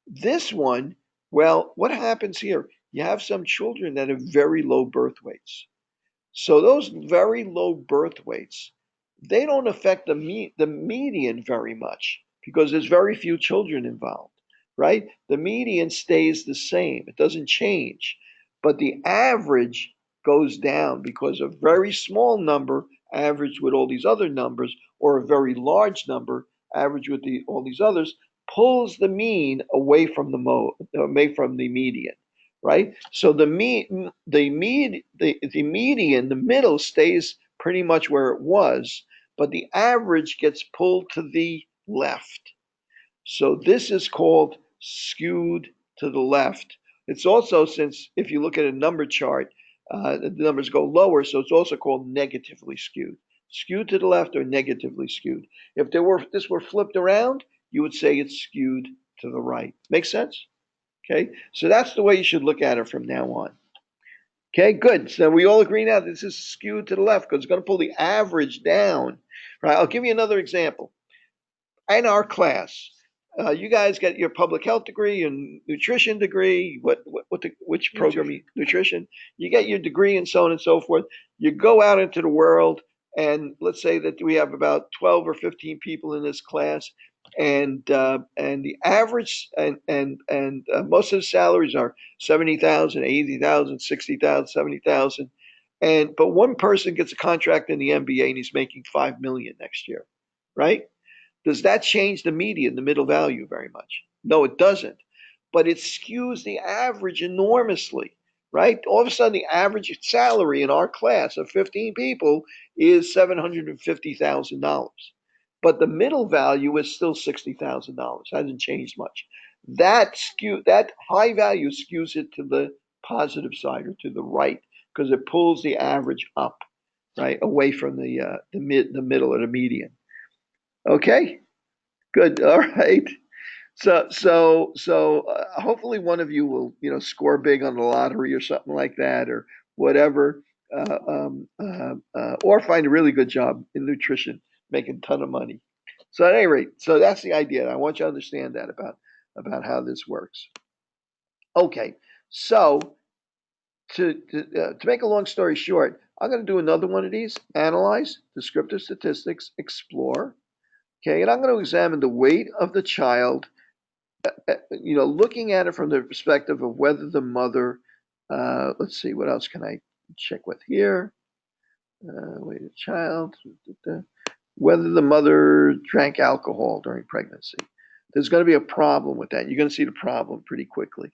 S1: This one, well, what happens here? You have some children that have very low birth weights. So those very low birth weights, they don't affect the median very much because there's very few children involved, right? The median stays the same. It doesn't change. But the average goes down because a very small number averaged with all these other numbers or a very large number averaged with all these others pulls the mean away from the median, right? So the median, the middle stays pretty much where it was, but the average gets pulled to the left. So this is called skewed to the left. It's also, since if you look at a number chart, the numbers go lower, so it's also called negatively skewed. Skewed to the left or negatively skewed. If this were flipped around, you would say it's skewed to the right. Make sense? Okay, so that's the way you should look at it from now on. Okay, good. So we all agree now this is skewed to the left because it's going to pull the average down. Right? I'll give you another example. In our class, you guys get your public health degree and nutrition degree. Which program? Nutrition. You get your degree and so on and so forth. You go out into the world, and let's say that we have about 12 or 15 people in this class, and the average and most of the salaries are 70,000, 80,000, 60,000, 70,000, and but one person gets a contract in the NBA and he's making 5 million next year, right? Does that change the median, the middle value, very much? No, it doesn't. But it skews the average enormously, right? All of a sudden, the average salary in our class of 15 people is $750,000. But the middle value is still $60,000. Hasn't changed much. That high value skews it to the positive side or to the right because it pulls the average up, right, away from the middle or the median. Okay, good. All right. So hopefully one of you will, score big on the lottery or something like that, or whatever, or find a really good job in nutrition, making a ton of money. So at any rate, so that's the idea. I want you to understand that about how this works. Okay, so to make a long story short, I'm going to do another one of these: analyze, descriptive statistics, explore. Okay, and I'm going to examine the weight of the child, looking at it from the perspective of whether the mother, let's see, what else can I check with here? Weight of child, whether the mother drank alcohol during pregnancy. There's going to be a problem with that. You're going to see the problem pretty quickly.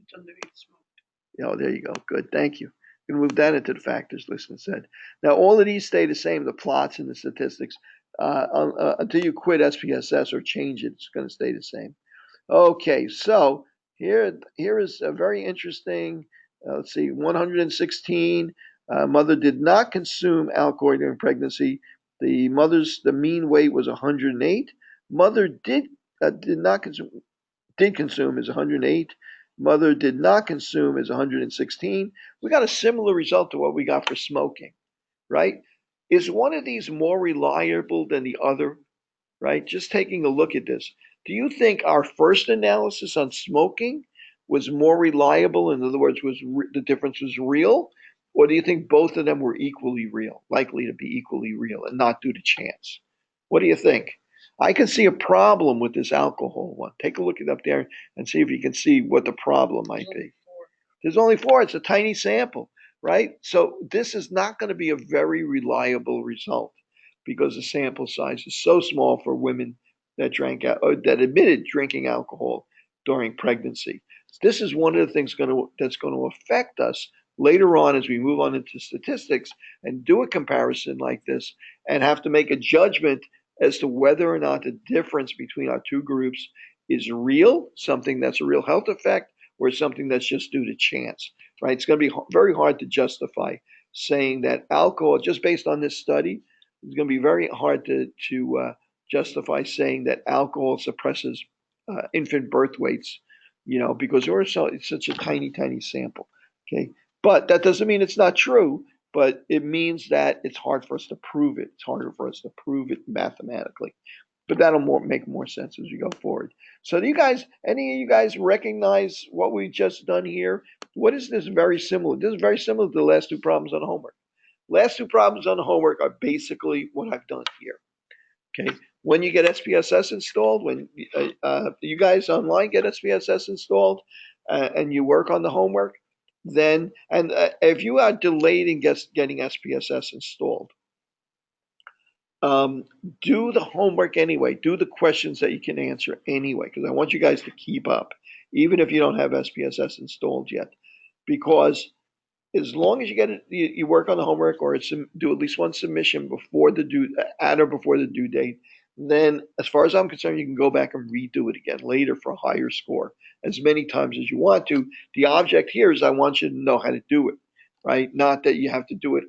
S1: It's underneath smoke. Oh, there you go. Good. Thank you. You can move that into the factors list instead. Now, all of these stay the same, the plots and the statistics. Until you quit SPSS or change it, it's going to stay the same. Okay, so here is a very interesting. Let's see, 116. Mother did not consume alcohol during pregnancy. The mean weight was 108. Mother did not consume is 108. Mother did not consume is 116. We got a similar result to what we got for smoking, right? Is one of these more reliable than the other? Right? Just taking a look at this. Do you think our first analysis on smoking was more reliable? In other words, the difference was real? Or do you think both of them were equally real, likely to be equally real and not due to chance? What do you think? I can see a problem with this alcohol one. Take a look it up there and see if you can see what the problem might be. There's only four. It's a tiny sample, right? So this is not going to be a very reliable result because the sample size is so small for women that that admitted drinking alcohol during pregnancy. This is one of the things that's going to affect us later on as we move on into statistics and do a comparison like this and have to make a judgment as to whether or not the difference between our two groups is real, something that's a real health effect, or something that's just due to chance, right? It's going to be very hard to justify saying that alcohol, just based on this study, it's going to be very hard to justify saying that alcohol suppresses infant birth weights, because it's such a tiny, tiny sample. Okay, but that doesn't mean it's not true. But it means that it's hard for us to prove it. It's harder for us to prove it mathematically. But that'll make more sense as we go forward. So do any of you guys recognize what we've just done here? What is this very similar? This is very similar to the last two problems on homework. Last two problems on homework are basically what I've done here. Okay. When you get SPSS installed, when you guys online get SPSS installed and you work on the homework, then, and if you are delayed in getting SPSS installed, do the homework anyway. Do the questions that you can answer anyway, because I want you guys to keep up, even if you don't have SPSS installed yet. Because as long as you get it, you work on the homework or do at least one submission at or before the due date, then as far as I'm concerned, you can go back and redo it again later for a higher score as many times as you want to. The object here is I want you to know how to do it, right? Not that you have to do it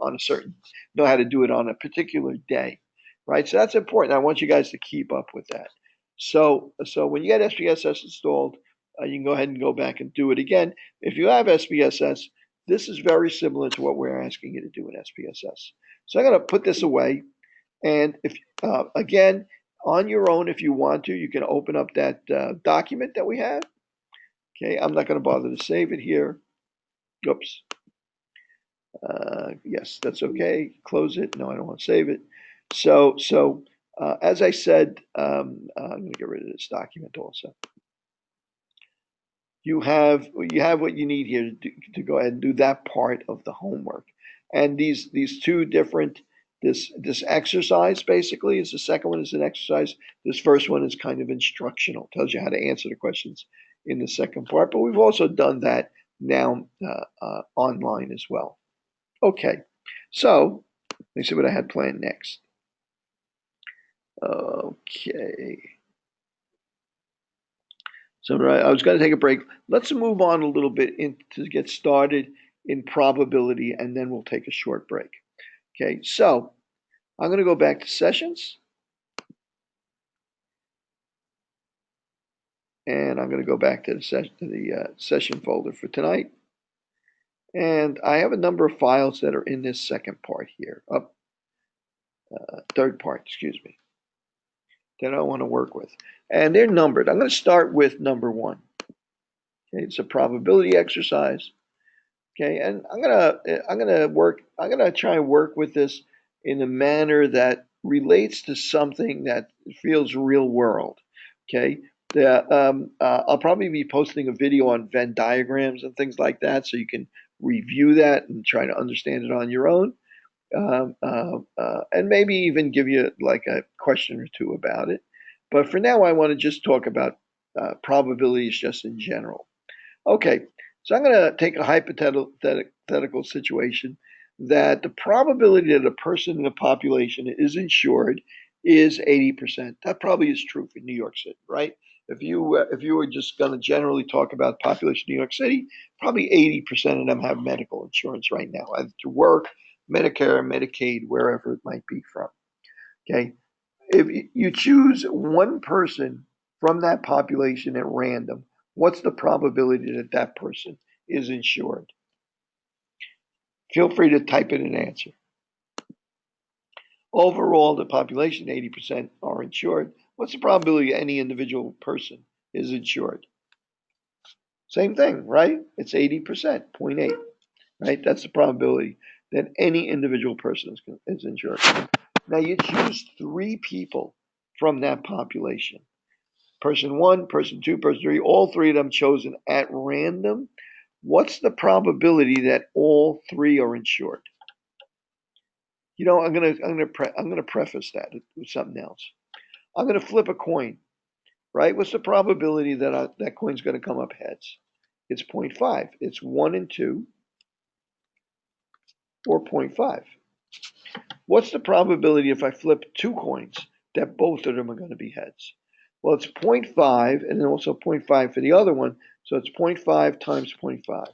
S1: know how to do it on a particular day, right? So that's important. I want you guys to keep up with that. So when you get SPSS installed, you can go ahead and go back and do it again. If you have SPSS, this is very similar to what we're asking you to do in SPSS. So I'm going to put this away. And if again, on your own, if you want to, you can open up that document that we have. Okay, I'm not going to bother to save it here. Oops. Yes, that's okay. Close it. No, I don't want to save it. So as I said, I'm going to get rid of this document also. You have what you need here to go ahead and do that part of the homework. And these two different this exercise basically is the second one is an exercise. This first one is kind of instructional, tells you how to answer the questions in the second part. But we've also done that now online as well. Okay, so let me see what I had planned next. Okay. So I was going to take a break. Let's move on a little bit to get started in probability, and then we'll take a short break. Okay, so I'm going to go back to sessions. And I'm going to go back to the session folder for tonight. And I have a number of files that are in this second part here. Third part, excuse me, that I want to work with. And they're numbered. I'm going to start with number 1. Okay, it's a probability exercise. Okay, and I'm gonna try and work with this in a manner that relates to something that feels real world. Okay, I'll probably be posting a video on Venn diagrams and things like that, so you can review that and try to understand it on your own, and maybe even give you like a question or two about it. But for now, I want to just talk about probabilities just in general. Okay, so I'm going to take a hypothetical situation that the probability that a person in a population is insured is 80%. That probably is true for New York City, right? If you were just going to generally talk about population of New York City, probably 80% of them have medical insurance right now, either to work, Medicare, Medicaid, wherever it might be from. Okay, if you choose one person from that population at random, what's the probability that that person is insured? Feel free to type in an answer. Overall, the population, 80% are insured. What's the probability any individual person is insured? Same thing, right? It's 80%, 0.8, right? That's the probability that any individual person is insured. Now you choose 3 people from that population. Person 1, person 2, person 3, all 3 of them chosen at random. What's the probability that all 3 are insured? I'm gonna preface that with something else. I'm gonna flip a coin, right? What's the probability that that coin's gonna come up heads? It's 0.5. It's 1 and 2, or 0.5. What's the probability if I flip 2 coins that both of them are going to be heads? Well, it's 0.5 and then also 0.5 for the other one, so it's 0.5 times 0.5,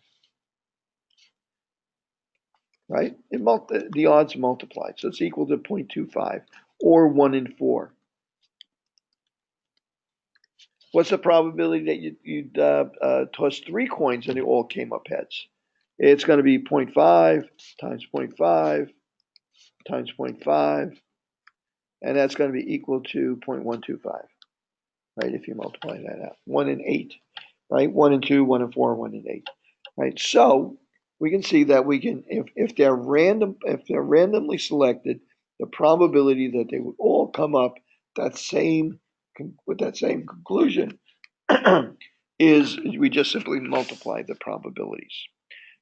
S1: right? The odds multiplied, so it's equal to 0.25 or 1 in 4. What's the probability that you'd toss 3 coins and they all came up heads? It's going to be 0.5 times 0.5 times 0.5, and that's going to be equal to 0.125, right? If you multiply that out, 1 in 8, right? 1 in 2, 1 in 4, 1 in 8, right? So we can see that we can, if they're randomly selected, the probability that they would all come up with that same conclusion is we just simply multiply the probabilities.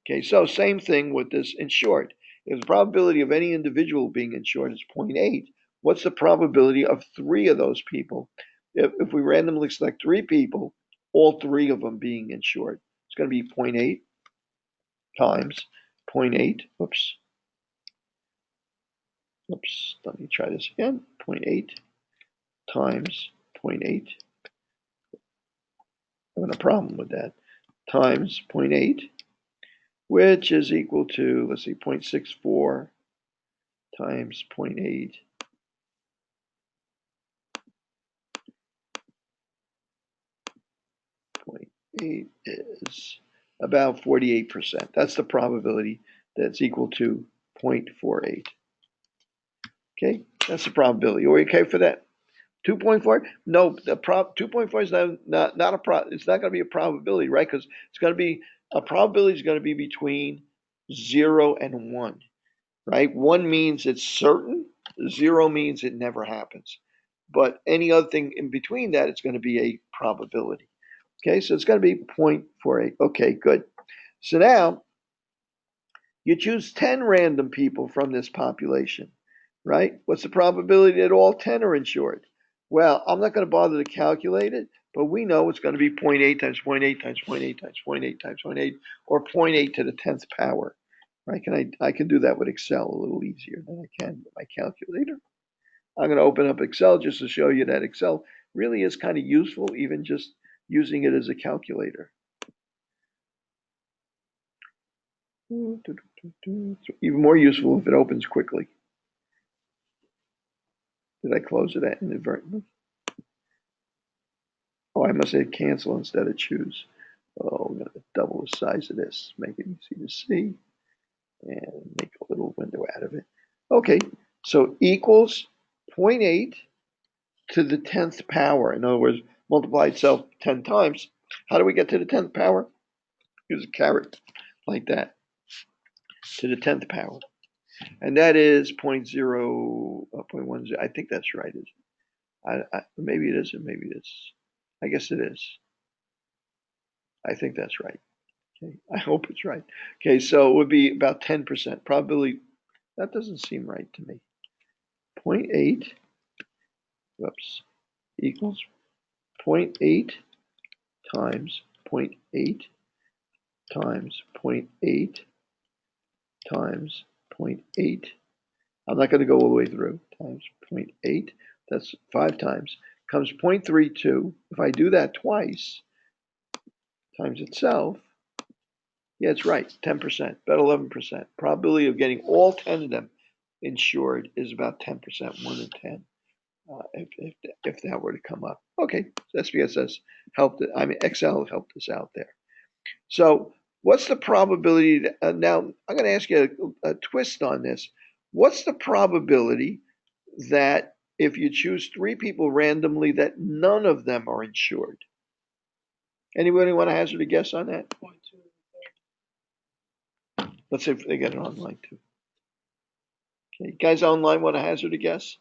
S1: Okay, so same thing with this insured. If the probability of any individual being insured is 0.8, what's the probability of 3 of those people? If we randomly select 3 people, all 3 of them being insured, it's going to be 0.8 times 0.8. Let me try this again. 0.8 times 0.8. I'm having a problem with that. Times 0.8, which is equal to, let's see, 0.64 times 0.8. 0.8 is about 48%. That's the probability that's equal to 0.48. Okay, that's the probability. Are we okay for that? 2.4? No, 2.4 is not a it's not going to be a probability, right? Because it's going to be a probability is going to be between 0 and 1, right? 1 means it's certain, 0 means it never happens. But any other thing in between that, it's going to be a probability. Okay, so it's going to be 0.48. Okay, good. So now you choose 10 random people from this population, right? What's the probability that all 10 are insured? Well, I'm not going to bother to calculate it, but we know it's going to be 0.8 times 0.8 times 0.8 times 0.8 times 0.8, or 0.8 to the 10th power, right? I can do that with Excel a little easier than I can with my calculator. I'm going to open up Excel just to show you that Excel really is kind of useful, even just using it as a calculator. It's even more useful if it opens quickly. Did I close it inadvertently? Oh, I must hit cancel instead of choose. Oh, I'm going to double the size of this, make it easy to see, and make a little window out of it. Okay, so equals 0.8 to the 10th power. In other words, multiply itself 10 times. How do we get to the 10th power? Use a caret like that, to the 10th power. And that is 0.10. I think that's right. Maybe it isn't, maybe it is. I guess it is. I think that's right. Okay, I hope it's right. Okay, so it would be about 10%. Probability, that doesn't seem right to me. 0.8, equals 0.8 times 0.8 times 0.8 times 0.8. I'm not going to go all the way through. Times 0.8, that's 5 times. Comes 0.32. If I do that twice, times itself, yeah, it's right, 10%, about 11%. Probability of getting all 10 of them insured is about 10%, 1 in 10, if that were to come up. Okay, so SPSS helped it. I mean, Excel helped us out there. So what's the probability? Now, I'm going to ask you a twist on this. What's the probability that if you choose 3 people randomly, that none of them are insured? Anybody want to hazard a guess on that? Let's see if they get it online too. Okay, guys online want to hazard a guess?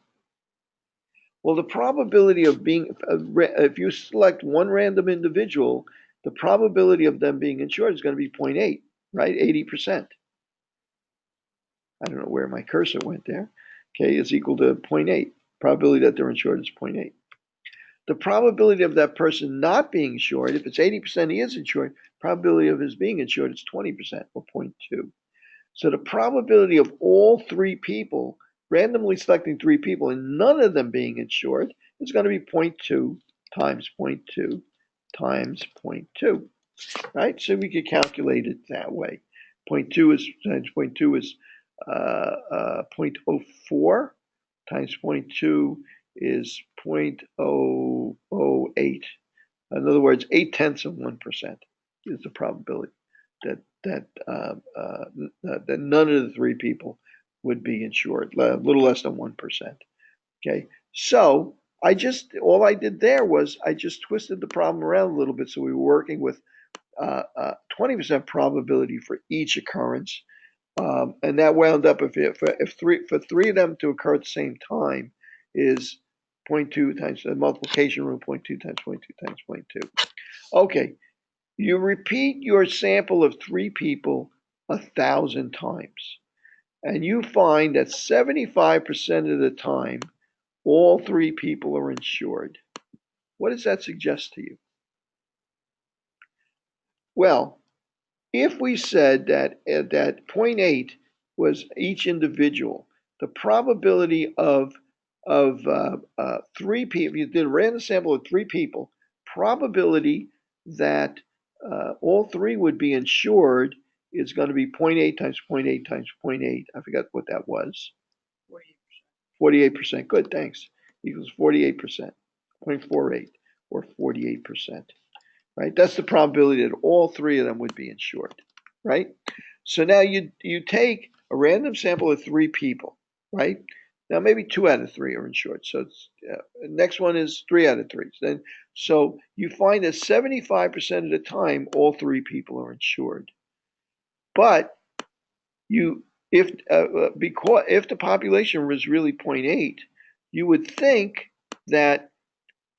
S1: Well, the probability of being, if you select one random individual, the probability of them being insured is going to be 0.8, right? 80%. I don't know where my cursor went there. Okay, is equal to 0.8. Probability that they're insured is 0.8. The probability of that person not being insured, if it's 80% he is insured, probability of his being insured is 20% or 0.2. So the probability of all three people, randomly selecting three people and none of them being insured, is going to be 0.2 times 0.2 times 0.2, right? So we could calculate it that way. 0.2 is times 0.2 is 0.04 times 0.2 is 0.008. In other words, 0.8% is the probability that that none of the three people would be insured, a little less than 1%. Okay, so all I did there was I just twisted the problem around a little bit, so we were working with 20% probability for each occurrence. And that wound up if for three of them to occur at the same time is 0.2 times the multiplication rule, 0.2 times 0.2 times 0.2. Okay, you repeat your sample of three people 1,000 times, and you find that 75% of the time all three people are insured. What does that suggest to you? Well, if we said that 0.8 was each individual, the probability of three people, you did a random sample of three people, probability that all three would be insured is going to be 0.8 times 0.8 times 0.8. I forgot what that was. 48%. Good, thanks. Equals 48%. 0.48 or 48%. Right? That's the probability that all three of them would be insured, right? So now you take a random sample of three people, right? Now maybe 2 out of 3 are insured. So it's, next one is 3 out of 3. So you find that 75% of the time all three people are insured. But if the population was really 0.8, you would think that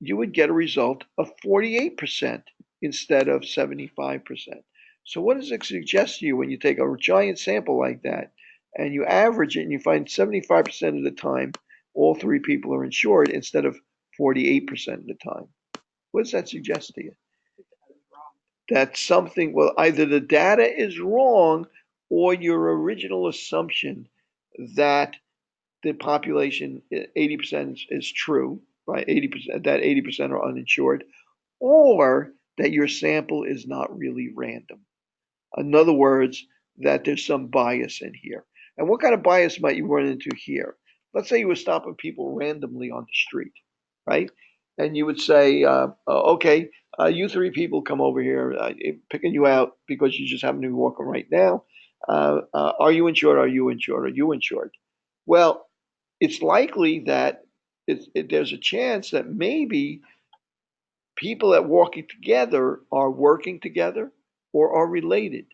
S1: you would get a result of 48% instead of 75%. So what does it suggest to you when you take a giant sample like that and you average it and you find 75% of the time all three people are insured instead of 48% of the time? What does that suggest to you? That something, well, either the data is wrong or your original assumption that the population 80% is true, right? 80%, that 80% are uninsured, or that your sample is not really random. In other words, that there's some bias in here. And what kind of bias might you run into here? Let's say you were stopping people randomly on the street, right? And you would say, okay, you three people come over here, picking you out because you just happen to be walking right now. Are you insured? Are you insured? Are you insured? Well, it's likely that there's a chance that maybe people that walking together are working together or are related.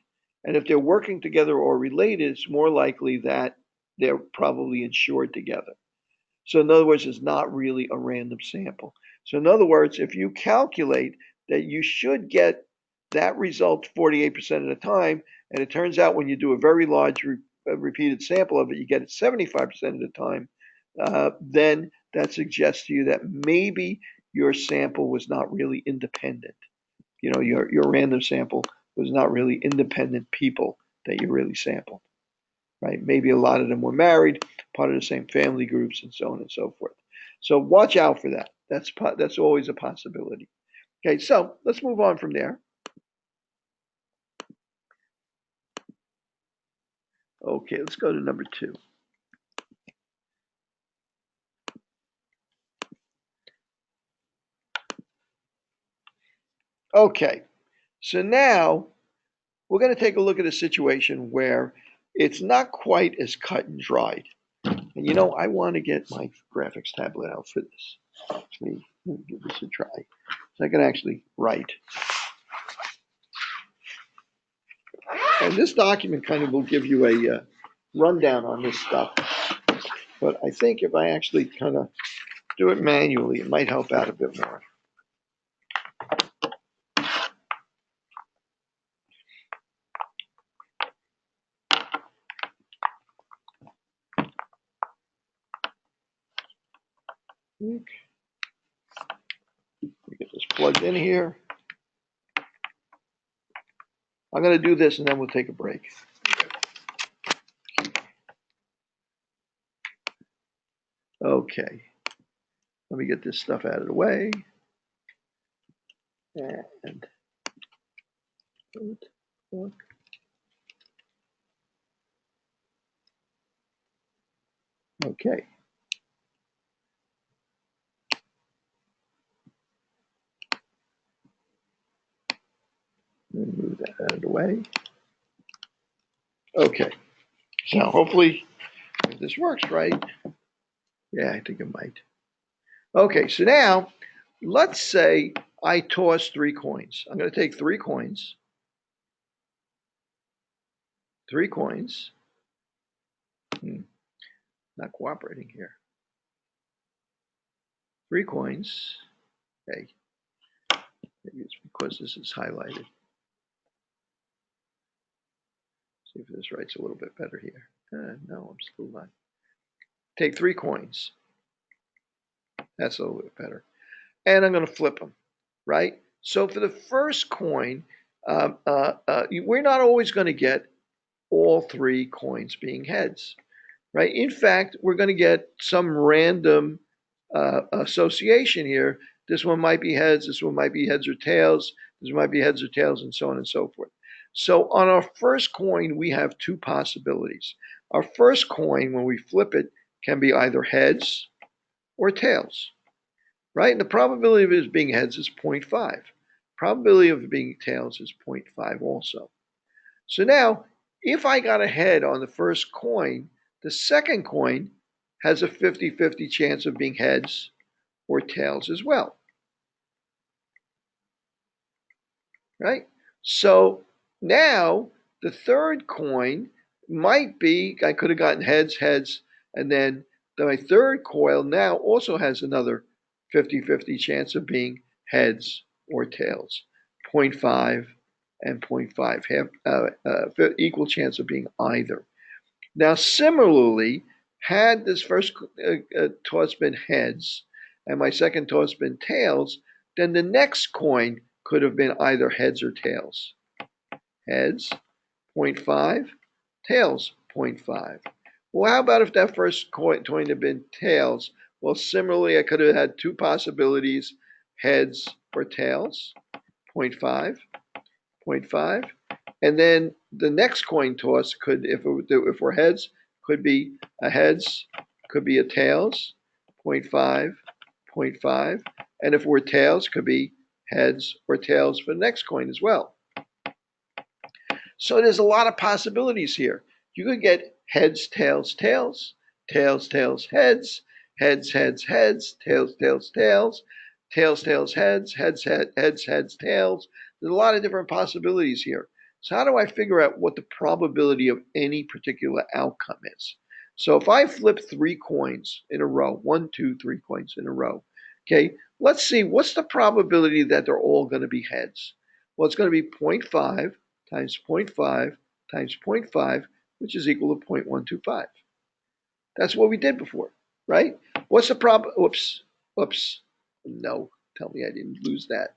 S1: And if they're working together or related, it's more likely that they're probably insured together. So in other words, it's not really a random sample. So in other words, if you calculate that you should get that result 48% of the time, and it turns out when you do a very large repeated sample of it, you get it 75% of the time, then that suggests to you that maybe your sample was not really independent. You know, your random sample was not really independent people that you really sampled, right? Maybe a lot of them were married, part of the same family groups, and so on and so forth. So watch out for that. That's always a possibility. Okay, so let's move on from there. Okay, let's go to number 2. Okay, so now we're going to take a look at a situation where it's not quite as cut and dried. And you know, I want to get my graphics tablet out for this. Let me give this a try. So I can actually write. And this document kind of will give you a rundown on this stuff. But I think if I actually kind of do it manually, it might help out a bit more. Let me get this plugged in here. I'm going to do this and then we'll take a break. Okay. Let me get this stuff out of the way. And okay. Let me move that out of the way. Okay. So hopefully if this works right. Yeah, I think it might. Okay, so now let's say I toss 3 coins. I'm going to take 3 coins. 3 coins. Not cooperating here. 3 coins. Okay. Maybe it's because this is highlighted. See if this writes a little bit better here. No, I'm still not. Take 3 coins. That's a little bit better. And I'm going to flip them, right? So for the first coin, we're not always going to get all 3 coins being heads, right? In fact, we're going to get some random association here. This one might be heads, this one might be heads or tails, this might be heads or tails, and so on and so forth. So on our first coin, we have 2 possibilities. Our first coin, when we flip it, can be either heads or tails, right? And the probability of it being heads is 0.5. Probability of it being tails is 0.5 also. So now, if I got a head on the first coin, the second coin has a 50-50 chance of being heads or tails as well, right? So now the third coin might be, I could have gotten heads, and then my third coil now also has another 50-50 chance of being heads or tails, 0.5 and 0.5, equal chance of being either. Now, similarly, had this first toss been heads and my second toss been tails, then the next coin could have been either heads or tails. Heads, 0.5, tails, 0.5. Well, how about if that first coin had been tails? Well, similarly, I could have had 2 possibilities, heads or tails, 0.5, 0.5. And then the next coin toss could, if we're heads, could be a heads, could be a tails, 0.5, 0.5. And if we're tails, could be heads or tails for the next coin as well. So there's a lot of possibilities here. You could get heads, tails, tails, tails, tails, heads, heads, heads, heads, tails, tails, tails, tails, tails, heads, heads, heads, heads, tails. There's a lot of different possibilities here. So how do I figure out what the probability of any particular outcome is? So if I flip 3 coins in a row, 1, 2, 3 coins in a row, okay, let's see, what's the probability that they're all going to be heads? Well, it's going to be 0.5 times 0.5 times 0.5, which is equal to 0.125. That's what we did before, right? What's the whoops, no, tell me I didn't lose that.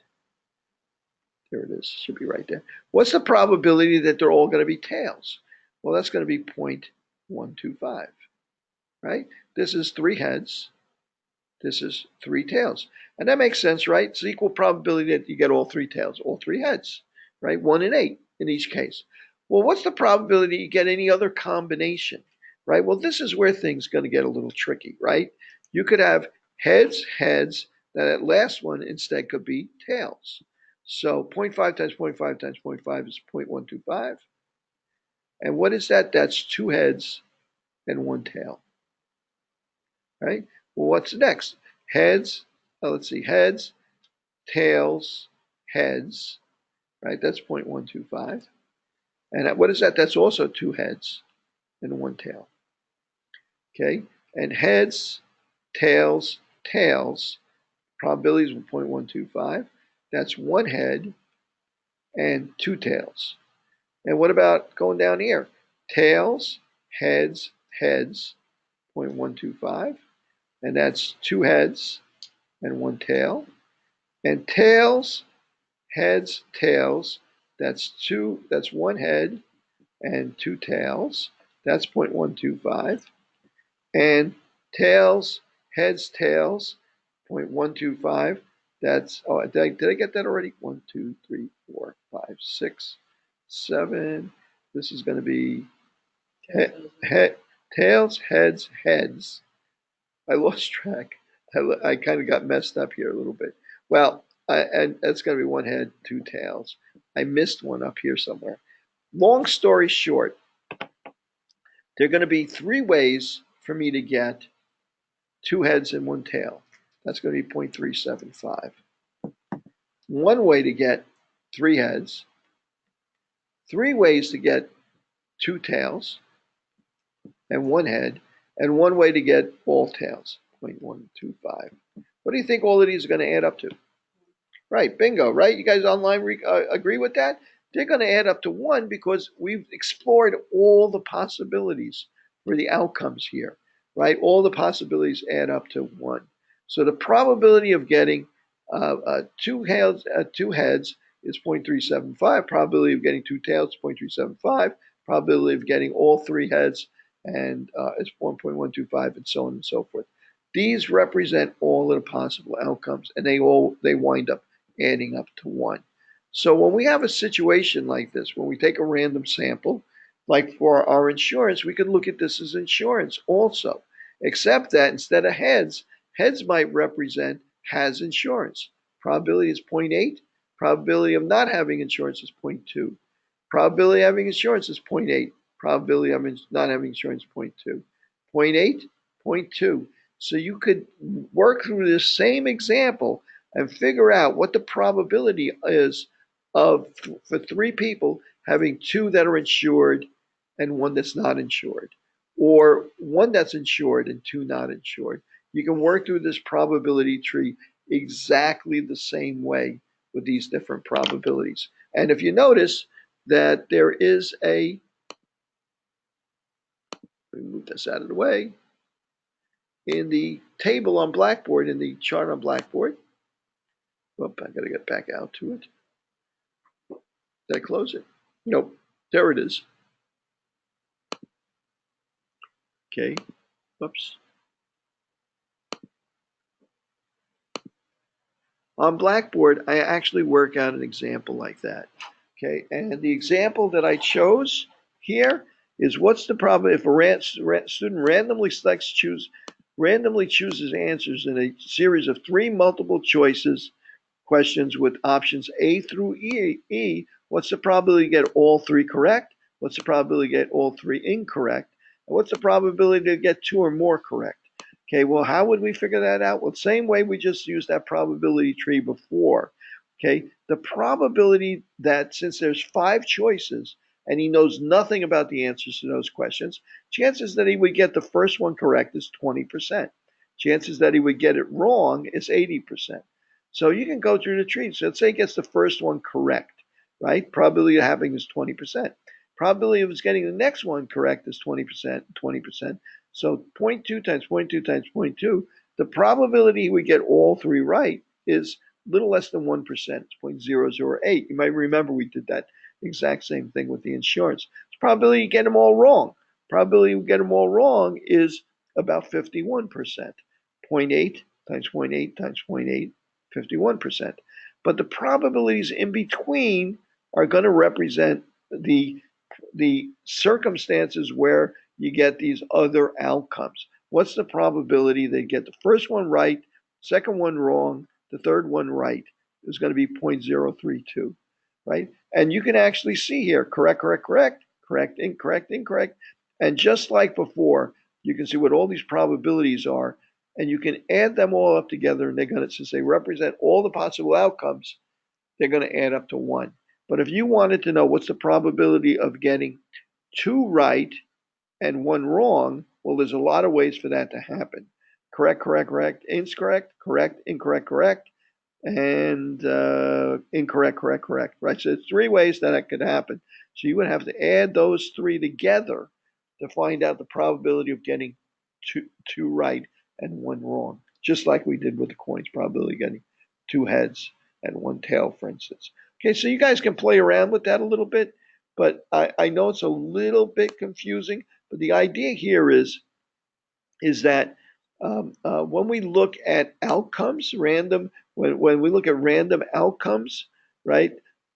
S1: There it is, should be right there. What's the probability that they're all going to be tails? Well, that's going to be 0.125, right? This is 3 heads, this is 3 tails. And that makes sense, right? It's equal probability that you get all 3 tails, all 3 heads, right? 1 in 8 in each case. Well, what's the probability you get any other combination, right? Well, this is where things are going to get a little tricky, right? You could have heads, heads, that last one instead could be tails. So 0.5 times 0.5 times 0.5 is 0.125. And what is that? That's 2 heads and 1 tail, right? Well, what's next? Heads, let's see, heads, tails, heads, right? That's 0.125. And what is that? That's also two heads and one tail. Okay, and heads, tails, tails, probabilities of 0.125. That's one head and two tails. And what about going down here? Tails, heads, heads, 0.125. And that's two heads and one tail. And tails, heads, tails, that's one head and two tails. That's 0.125. And tails, heads, tails, 0.125. That's, oh, did I get that already? 1, 2, 3, 4, 5, 6, 7. This is going to be tails, heads, heads. I lost track. I kind of got messed up here a little bit. Well, and that's going to be one head, two tails. I missed one up here somewhere. Long story short, there are going to be three ways for me to get two heads and one tail. That's going to be 0.375. One way to get three heads, three ways to get two tails and one head, and one way to get all tails, 0.125. What do you think all of these are going to add up to? Right, bingo, right? You guys online agree with that? They're going to add up to one because we've explored all the possibilities for the outcomes here, right? All the possibilities add up to one. So the probability of getting two heads is 0.375. Probability of getting two tails is 0.375. Probability of getting all three heads and is 1.125, and so on and so forth. These represent all of the possible outcomes, and they wind up adding up to one. So when we have a situation like this, when we take a random sample, like for our insurance, we could look at this as insurance also, except that instead of heads, heads might represent has insurance. Probability is 0.8. Probability of not having insurance is 0.2. Probability of having insurance is 0.8. Probability of not having insurance is 0.2. 0.8, 0.2. So you could work through this same example and figure out what the probability is of for three people having two that are insured and one that's not insured, or one that's insured and two not insured. You can work through this probability tree exactly the same way with these different probabilities. And if you notice that there is let me move this out of the way, in the table on Blackboard, in the chart on Blackboard, whoop, I gotta get back out to it. Did I close it? Nope. There it is. Okay. Whoops. On Blackboard, I actually work out an example like that. Okay. And the example that I chose here is what's the probability if a student randomly chooses answers in a series of three multiple choices questions with options A through E. What's the probability to get all three correct? What's the probability to get all three incorrect? And what's the probability to get two or more correct? Okay, well, how would we figure that out? Well, same way we just used that probability tree before. Okay, the probability that since there's five choices and he knows nothing about the answers to those questions, chances that he would get the first one correct is 20%. Chances that he would get it wrong is 80%. So you can go through the tree. So let's say he gets the first one correct, right? Probability of having is 20%. Probability of getting the next one correct is 20%, 20%. So 0.2 times 0.2 times 0.2, the probability he would get all three right is a little less than 1%. It's 0.008. You might remember we did that exact same thing with the insurance. It's probability you get them all wrong. Probability you get them all wrong is about 51%. 0.8 times 0.8 times 0.8, 51%. But the probabilities in between are going to represent the circumstances where you get these other outcomes. What's the probability they get the first one right, second one wrong, the third one right? Is going to be 0.032, right? And you can actually see here, correct, correct, correct, correct, incorrect, incorrect. And just like before, you can see what all these probabilities are, and you can add them all up together, and they're going to, since they represent all the possible outcomes, they're going to add up to one. But if you wanted to know what's the probability of getting two right and one wrong, well, there's a lot of ways for that to happen. Correct, correct, correct, incorrect, correct, incorrect, correct, and incorrect, correct, correct, right? So it's three ways that it could happen. So you would have to add those three together to find out the probability of getting two right and one wrong, just like we did with the coins, probability of getting two heads and one tail, for instance. Okay, so you guys can play around with that a little bit, but I know it's a little bit confusing, but the idea here is that when we look at outcomes, when we look at random outcomes, right,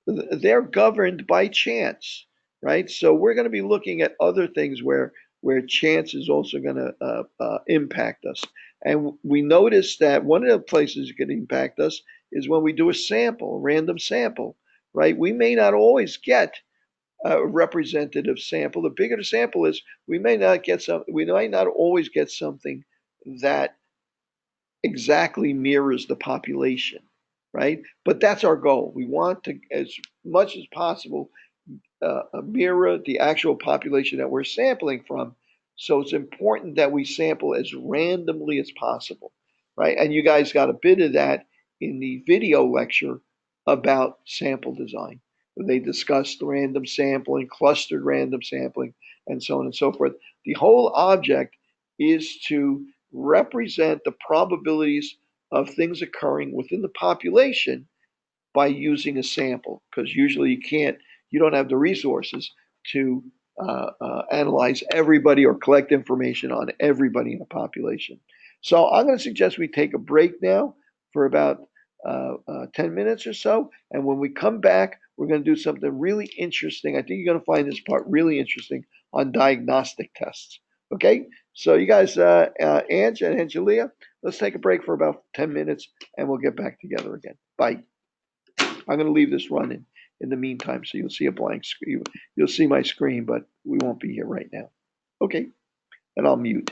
S1: they're governed by chance, right? So we're going to be looking at other things where chance is also going to impact us. And we notice that one of the places it can impact us is when we do a sample, a random sample, right? We may not always get a representative sample. The bigger the sample is, we may not get some. We might not always get something that exactly mirrors the population, right? But that's our goal. We want to, as much as possible, mirror the actual population that we're sampling from. So it's important that we sample as randomly as possible, right? And you guys got a bit of that in the video lecture about sample design. They discussed random sampling, clustered random sampling, and so on and so forth. The whole object is to represent the probabilities of things occurring within the population by using a sample, because usually you don't have the resources to analyze everybody or collect information on everybody in the population. So I'm going to suggest we take a break now for about 10 minutes or so. And when we come back, we're going to do something really interesting. I think you're going to find this part really interesting on diagnostic tests. Okay, so you guys, Ange and Angelia, let's take a break for about 10 minutes and we'll get back together again. Bye. I'm going to leave this running in the meantime, so you'll see a blank screen. You'll see my screen, but we won't be here right now. Okay, and I'll mute.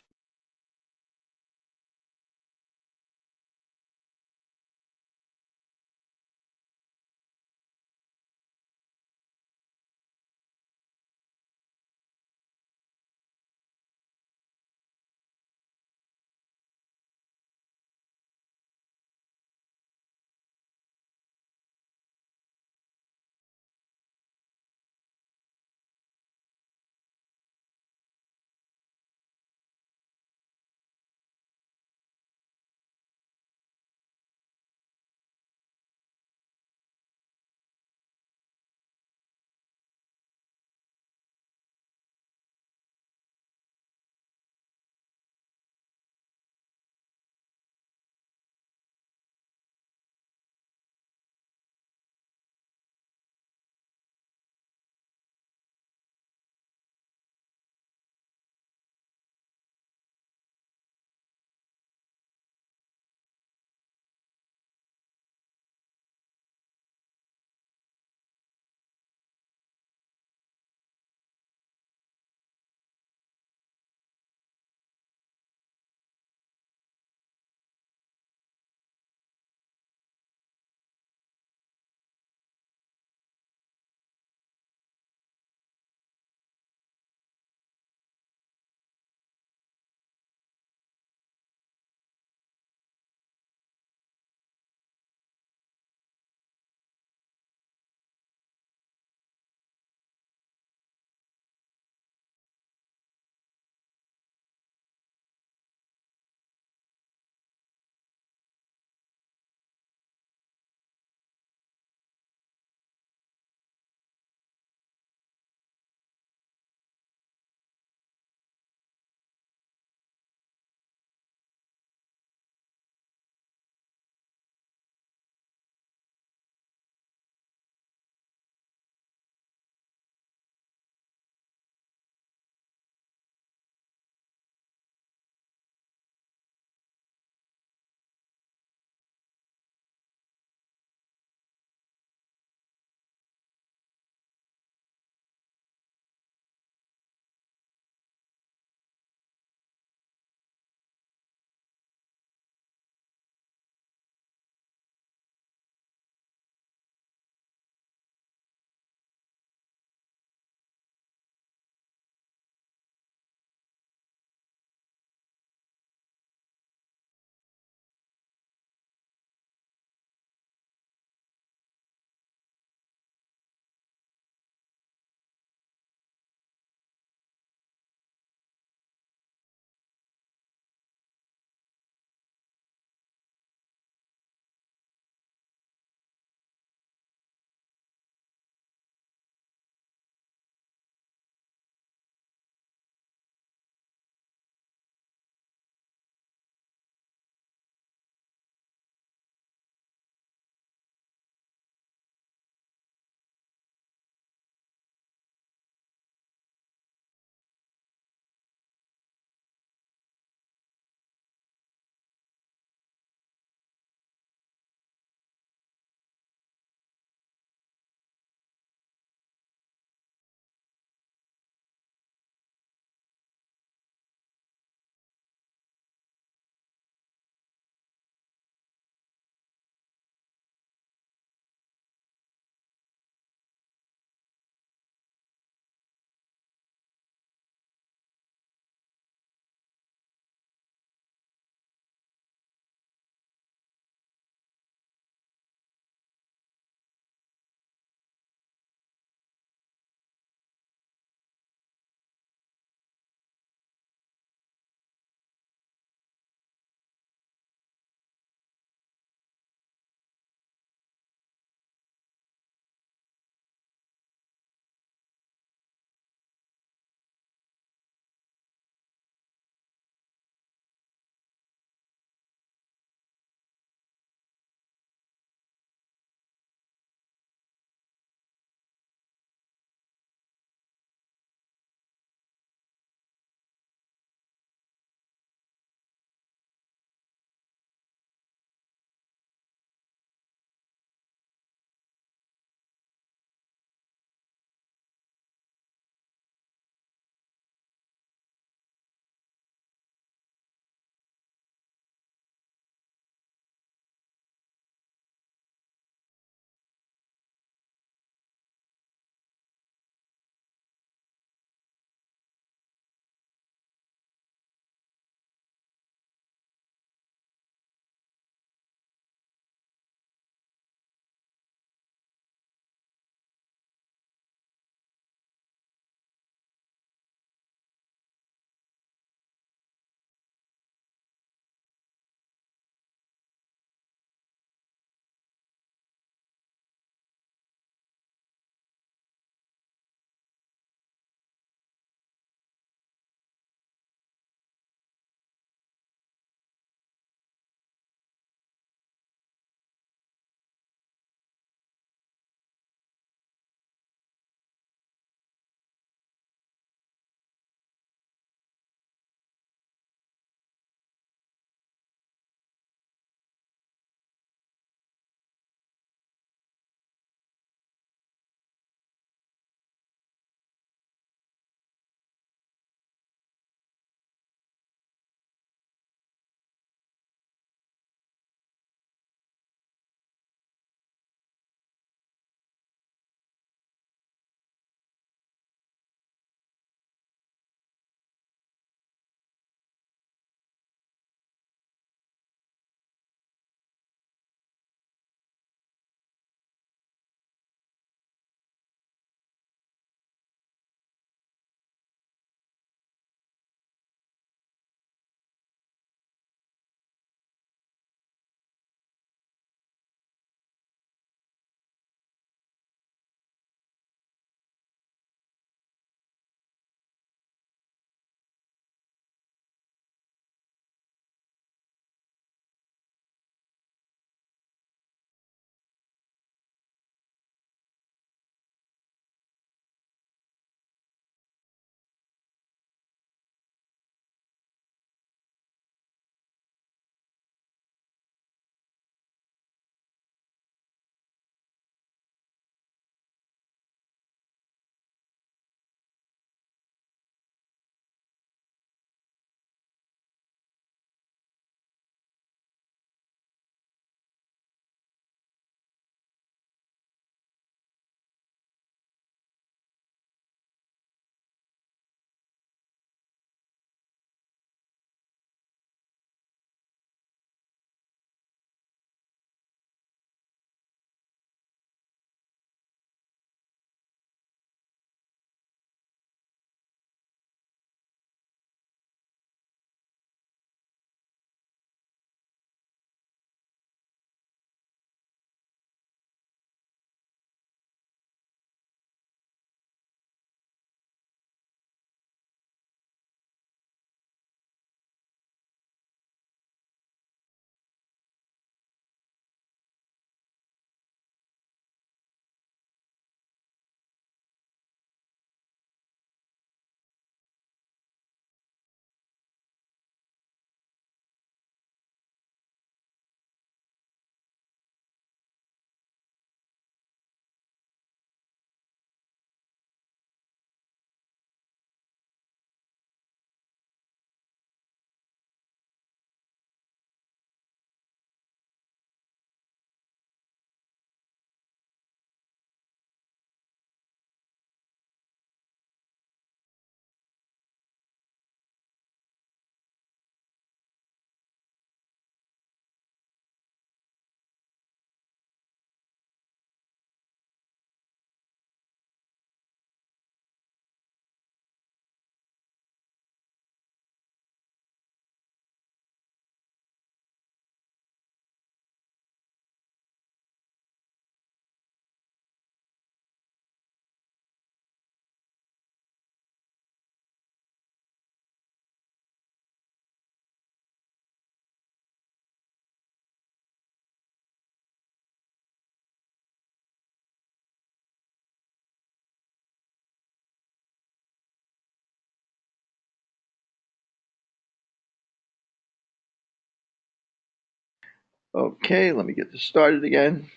S1: Okay, let me get this started again.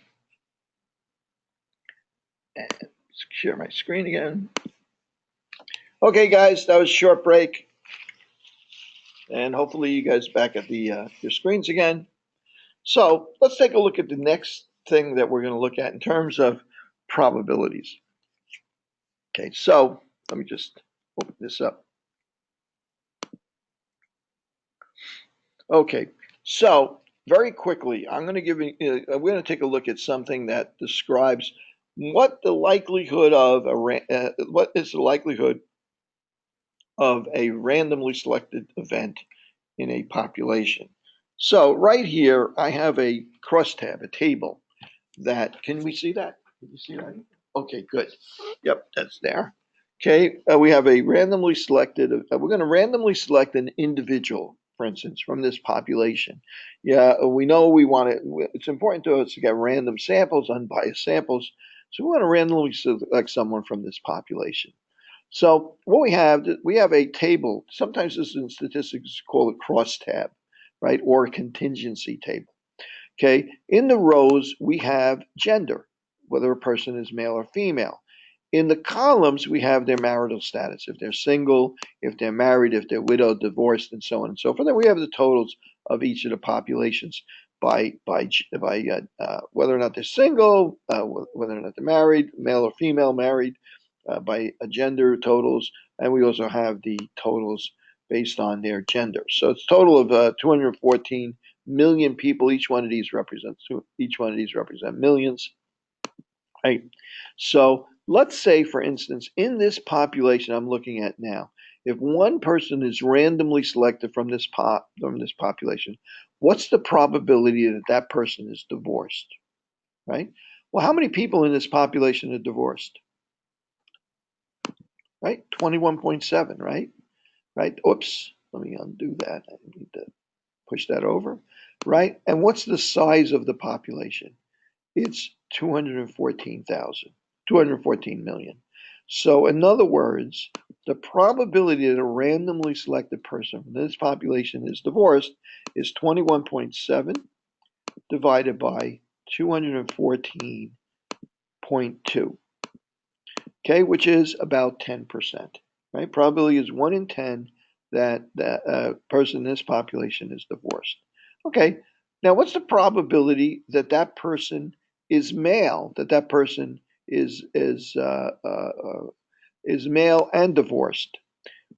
S1: And share my screen again. Okay, guys, that was a short break. And hopefully you guys back at the your screens again. So let's take a look at the next thing that we're going to look at in terms of probabilities. Okay, so let me just open this up. Okay, so very quickly, I'm going to give you, we're going to take a look at something that describes what the likelihood of what is the likelihood of a randomly selected event in a population. So right here, I have a crosstab, a table that, can we see that? Can you see that? Okay, good. Yep, that's there. Okay, we have a randomly selected, we're going to randomly select an individual, for instance, from this population. Yeah, we know we want to, it's important to us to get random samples, unbiased samples. So we want to randomly select someone from this population. So what we have a table. Sometimes this in statistics call it crosstab, right? Or a contingency table. Okay, in the rows we have gender, whether a person is male or female. In the columns we have their marital status, if they're single, if they're married, if they're widowed, divorced, and so on and so forth. Then we have the totals of each of the populations by whether or not they're single, whether or not they're married, male or female, married, by gender totals, and we also have the totals based on their gender. So it's a total of 214 million people. Each one of these represent millions, right? So let's say, for instance, in this population I'm looking at now, if one person is randomly selected from this population, what's the probability that that person is divorced, right? Well, how many people in this population are divorced? Right? 21.7, right? Right? Oops, let me undo that. I need to push that over, right? And what's the size of the population? It's 214,000, 214 million. So in other words, the probability that a randomly selected person from this population is divorced is 21.7 divided by 214.2, okay, which is about 10%, right? Probability is 1 in 10 that that person in this population is divorced. Okay, now what's the probability that that person is male, that that person is male and divorced?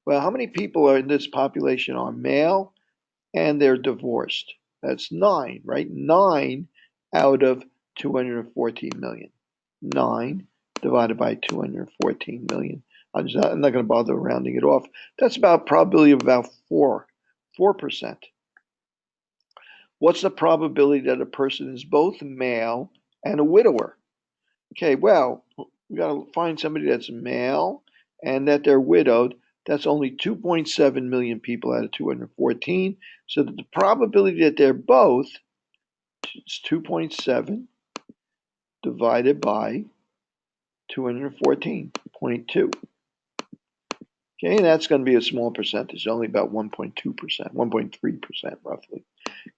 S1: Well, how many people are in this population are male and they're divorced? That's 9, right? 9 out of 214 million. 9 divided by 214 million. I'm not going to bother rounding it off. That's about probability of about 4%. What's the probability that a person is both male and a widower? Okay, well, we got to find somebody that's male and that they're widowed. That's only 2.7 million people out of 214. So that the probability that they're both is 2.7 divided by 214.2. Okay, and that's going to be a small percentage, only about 1.2%, 1.3% roughly.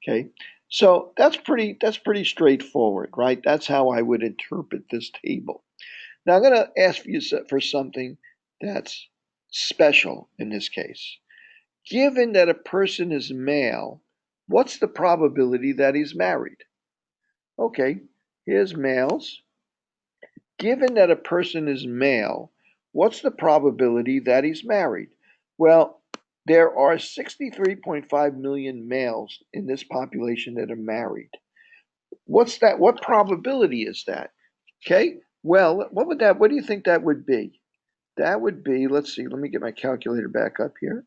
S1: Okay, so that's pretty straightforward, right? That's how I would interpret this table. Now I'm going to ask you for something that's special in this case. Given that a person is male, what's the probability that he's married? Okay, here's males. Given that a person is male, what's the probability that he's married? Well, there are 63.5 million males in this population that are married. What's that? What probability is that? Okay, well, what do you think that would be? That would be, let's see, let me get my calculator back up here.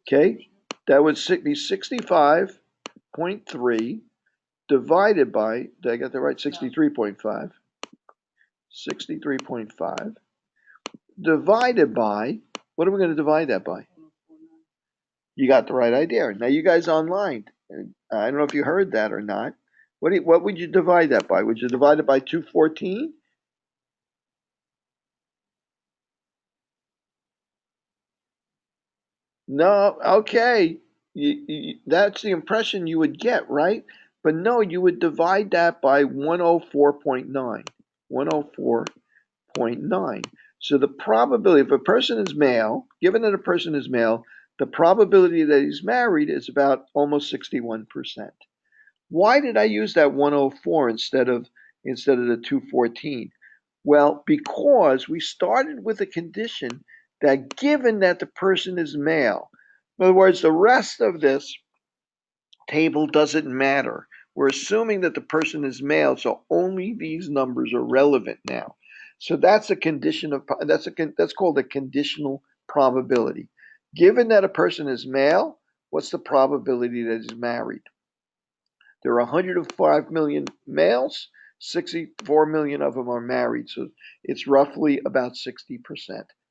S1: Okay, that would be 65.3 divided by, did I get that right? 63.5. 63.5 divided by, what are we going to divide that by? You got the right idea. Now you guys online, I don't know if you heard that or not. What would you divide that by? Would you divide it by 214? No, okay. that's the impression you would get, right? But no, you would divide that by 104.9. 104.9. So the probability, if a person is male, given that a person is male, the probability that he's married is about almost 61%. Why did I use that 104 instead of the 214? Well, because we started with a condition that given that the person is male, in other words, the rest of this table doesn't matter. We're assuming that the person is male, so only these numbers are relevant now. So that's a condition of that's called a conditional probability. Given that a person is male, what's the probability that he's married? There are 105 million males, 64 million of them are married, so it's roughly about 60%,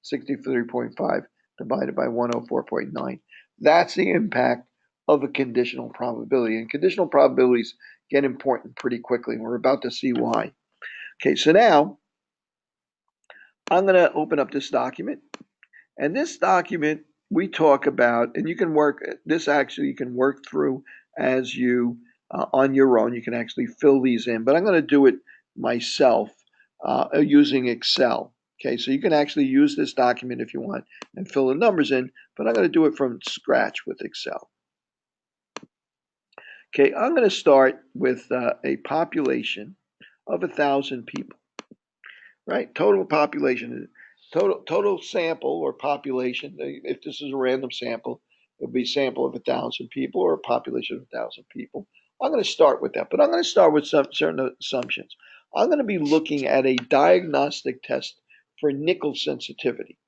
S1: 63.5 divided by 104.9. That's the impact of a conditional probability. And conditional probabilities get important pretty quickly, and we're about to see why. Okay, so now I'm going to open up this document. And this document we talk about, and you can you can work through as you on your own. You can actually fill these in, but I'm going to do it myself using Excel. Okay, so you can actually use this document if you want and fill the numbers in, but I'm going to do it from scratch with Excel. Okay, I'm going to start with a population of 1,000 people, right? Total population, total sample or population. If this is a random sample, it would be a sample of 1,000 people or a population of 1,000 people. I'm going to start with that, but I'm going to start with some certain assumptions. I'm going to be looking at a diagnostic test for nickel sensitivity.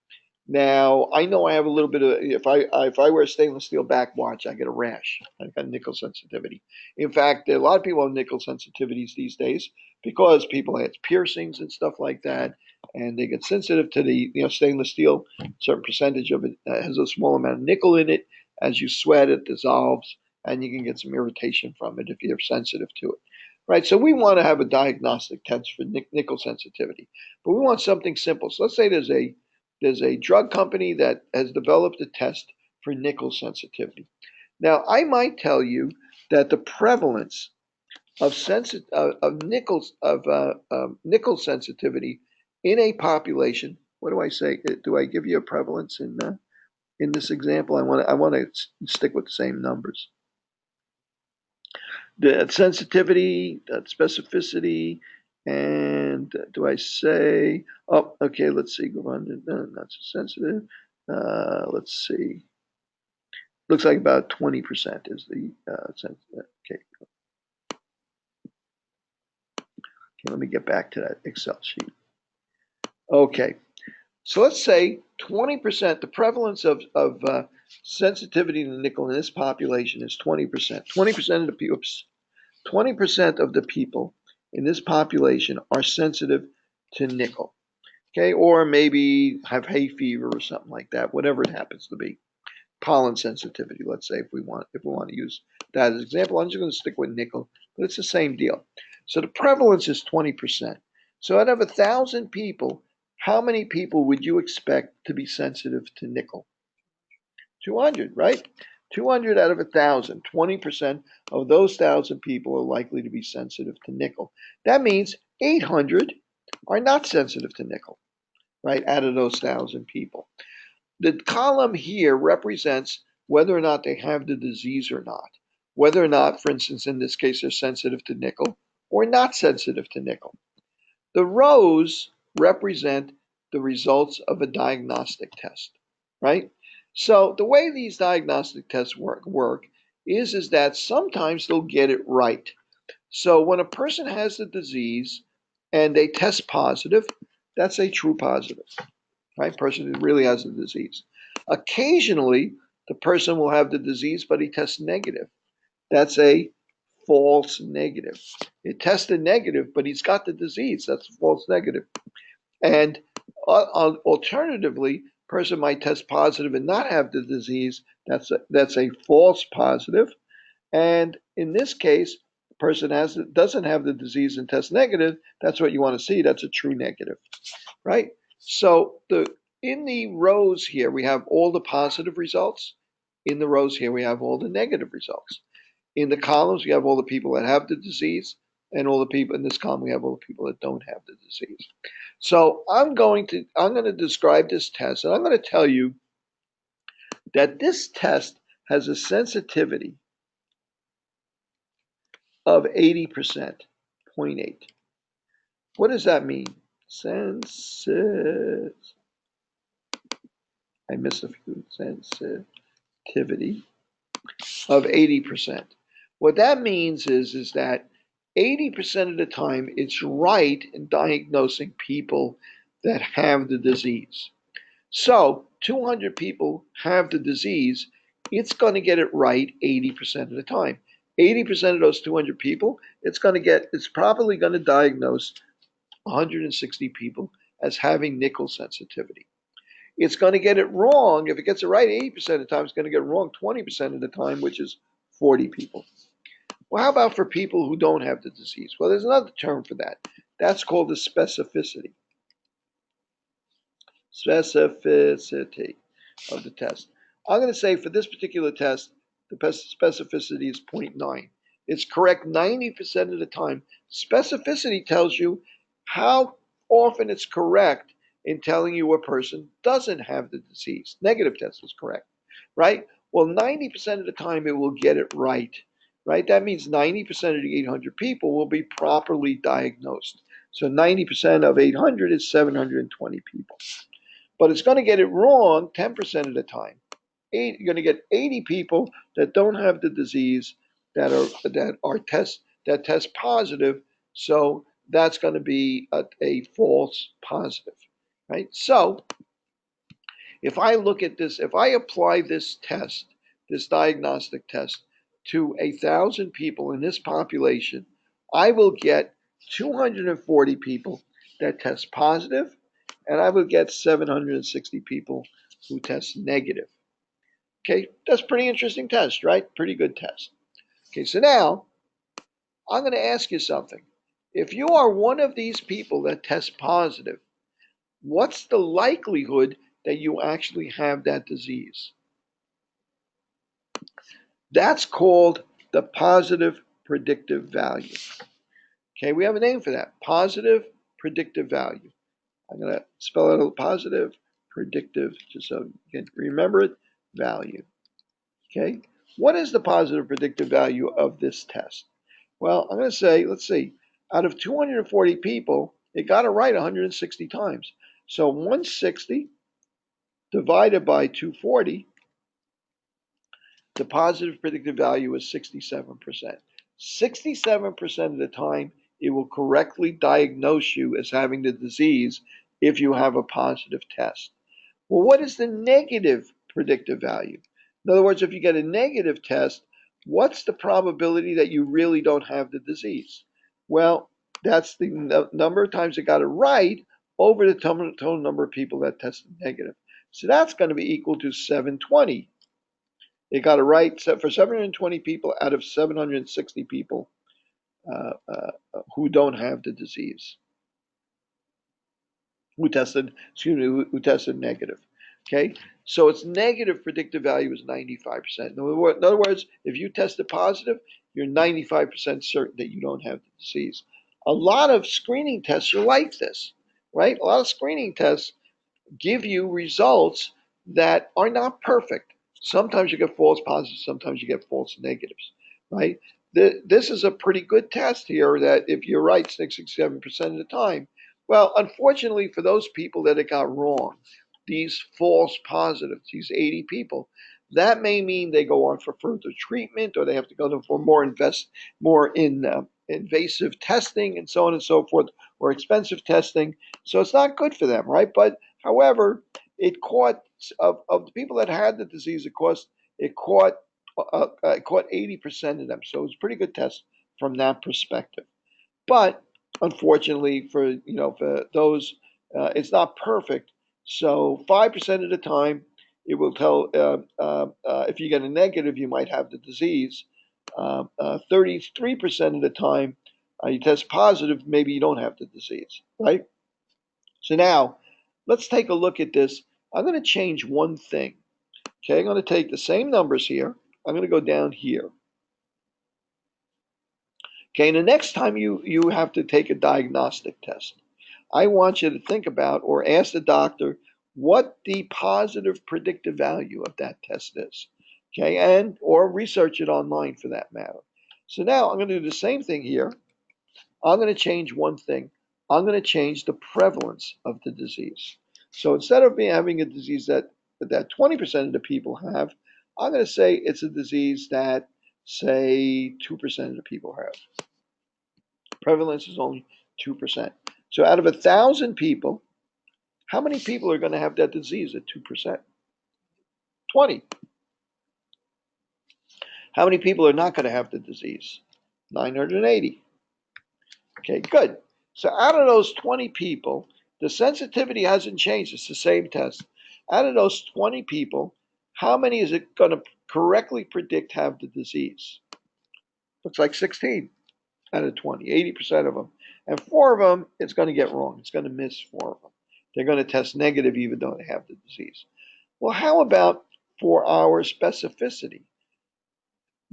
S1: Now, I know I have a little bit of, if I wear a stainless steel back watch, I get a rash. I've got nickel sensitivity. In fact, a lot of people have nickel sensitivities these days because people have piercings and stuff like that, and they get sensitive to the stainless steel. A certain percentage of it has a small amount of nickel in it. As you sweat, it dissolves, and you can get some irritation from it if you're sensitive to it. Right, so we want to have a diagnostic test for nickel sensitivity, but we want something simple. So let's say there's a drug company that has developed a test for nickel sensitivity. Now, I might tell you that the prevalence of nickel sensitivity in a population. What do I say? Do I give you a prevalence in this example? I want to stick with the same numbers. The sensitivity, specificity, and do I say? Oh, okay. Let's see. Go on. No, not so sensitive. Let's see. Looks like about 20% is the sensitive. Okay. Okay. Let me get back to that Excel sheet. Okay. So let's say 20%. The prevalence of sensitivity to nickel in this population is 20%. 20% of the people. 20% of the people in this population are sensitive to nickel, okay, or maybe have hay fever or something like that, whatever it happens to be. Pollen sensitivity, let's say, if we want to use that as an example. I'm just going to stick with nickel, but it's the same deal. So the prevalence is 20%. So out of 1,000 people, how many people would you expect to be sensitive to nickel? 200, right? 200 out of 1,000, 20% of those 1,000 people are likely to be sensitive to nickel. That means 800 are not sensitive to nickel, right, out of those 1,000 people. The column here represents whether or not they have the disease or not, whether or not, for instance, in this case, they're sensitive to nickel or not sensitive to nickel. The rows represent the results of a diagnostic test, right? So the way these diagnostic tests work is that sometimes they'll get it right. So when a person has the disease and they test positive, that's a true positive, right? Person who really has the disease. Occasionally, the person will have the disease, but he tests negative. That's a false negative. It tested negative, but he's got the disease. That's a false negative. And alternatively, person might test positive and not have the disease. That's a false positive. And in this case, the person doesn't have the disease and tests negative. That's what you want to see. That's a true negative, right? So in the rows here, we have all the positive results. In the rows here, we have all the negative results. In the columns, we have all the people that have the disease, and all the people in this column, we have all the people that don't have the disease. So I'm going to describe this test, and I'm going to tell you that this test has a sensitivity of 80%, 0.8. What does that mean? I missed a few. Sensitivity of 80%. What that means is that 80% of the time it's right in diagnosing people that have the disease. So 200 people have the disease, it's going to get it right 80% of the time. 80% of those 200 people, it's probably going to diagnose 160 people as having nickel sensitivity. It's going to get it wrong. If it gets it right 80% of the time, it's going to get it wrong 20% of the time, which is 40 people. Well, how about for people who don't have the disease? Well, there's another term for that. That's called the specificity. Specificity of the test. I'm going to say for this particular test, the specificity is 0.9. It's correct 90% of the time. Specificity tells you how often it's correct in telling you a person doesn't have the disease. Negative test was correct, right? Well, 90% of the time it will get it right, right? That means 90% of the 800 people will be properly diagnosed. So 90% of 800 is 720 people. But it's going to get it wrong 10% of the time. You're going to get 80 people that don't have the disease that test positive. So that's going to be a false positive, right? So if I look at this, if I apply this test, this diagnostic test, to 1,000 people in this population, I will get 240 people that test positive, and I will get 760 people who test negative. Okay, that's a pretty interesting test, right? Pretty good test. Okay, so now I'm going to ask you something. If you are one of these people that test positive, what's the likelihood that you actually have that disease? That's called the positive predictive value. Okay, we have a name for that. Positive predictive value. I'm going to spell it out positive predictive, just so you can remember it, value. Okay, what is the positive predictive value of this test? Well, I'm going to say, let's see, out of 240 people, it got it right 160 times. So 160 divided by 240, the positive predictive value is 67%. 67% of the time, it will correctly diagnose you as having the disease if you have a positive test. Well, what is the negative predictive value? In other words, if you get a negative test, what's the probability that you really don't have the disease? Well, that's the number of times it got it right over the total number of people that tested negative. So that's going to be equal to 720. It got it right for 720 people out of 760 people who don't have the disease, who tested negative. Okay, so its negative predictive value is 95%. In other words, if you tested positive, you're 95% certain that you don't have the disease. A lot of screening tests are like this, right? A lot of screening tests give you results that are not perfect. Sometimes you get false positives, sometimes you get false negatives, right? This is a pretty good test here that if you're right 67% of the time, well, unfortunately for those people that it got wrong, these false positives, these 80 people, that may mean they go on for further treatment or they have to go for more invasive testing and so on and so forth, or expensive testing. So it's not good for them, right? But however, it caught of the people that had the disease, it caught 80% of them. So it was a pretty good test from that perspective. But unfortunately, for those, it's not perfect. So 5% of the time, it will tell if you get a negative, you might have the disease. 33% of the time, you test positive, maybe you don't have the disease, right? So now, let's take a look at this. I'm going to change one thing. Okay, I'm going to take the same numbers here. I'm going to go down here. Okay, and the next time you have to take a diagnostic test, I want you to think about or ask the doctor what the positive predictive value of that test is. Okay, and or research it online for that matter. So now I'm going to do the same thing here. I'm going to change one thing. I'm going to change the prevalence of the disease. So instead of having a disease that 20% of the people have, I'm going to say it's a disease that, say, 2% of the people have. Prevalence is only 2%. So out of 1,000 people, how many people are going to have that disease at 2%? 20. How many people are not going to have the disease? 980. Okay, good. So out of those 20 people, the sensitivity hasn't changed. It's the same test. Out of those 20 people, how many is it going to correctly predict have the disease? Looks like 16 out of 20, 80% of them. And 4 of them, it's going to get wrong. It's going to miss 4 of them. They're going to test negative even though they have the disease. Well, how about for our specificity?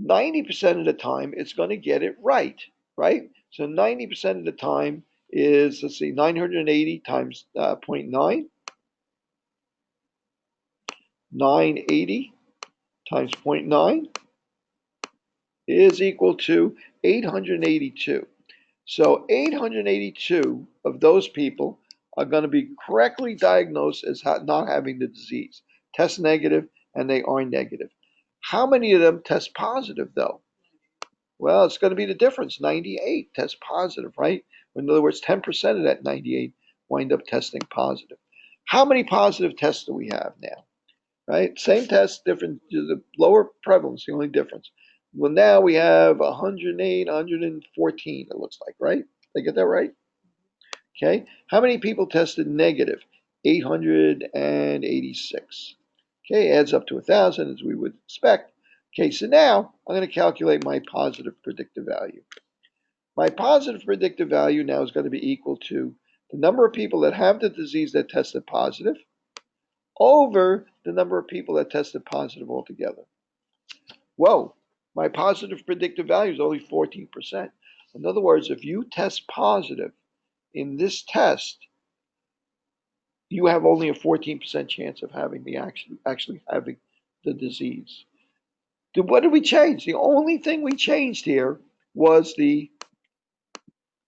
S1: 90% of the time, it's going to get it right, right? So 90% of the time is, let's see, 980 times 0.9. 980 times 0.9 is equal to 882. So 882 of those people are going to be correctly diagnosed as not having the disease, test negative, and they are negative. How many of them test positive, though? Well, it's going to be the difference. 98 test positive, right? In other words, 10% of that 98 wind up testing positive. How many positive tests do we have now? Right? Same test, different, the lower prevalence, the only difference. Well, now we have 108, 114, it looks like, right? Did I get that right? Okay. How many people tested negative? 886. Okay, adds up to 1,000 as we would expect. Okay, so now I'm going to calculate my positive predictive value. My positive predictive value now is going to be equal to the number of people that have the disease that tested positive over the number of people that tested positive altogether. Whoa, my positive predictive value is only 14%. In other words, if you test positive in this test, you have only a 14% chance of having actually having the disease. What did we change? The only thing we changed here was the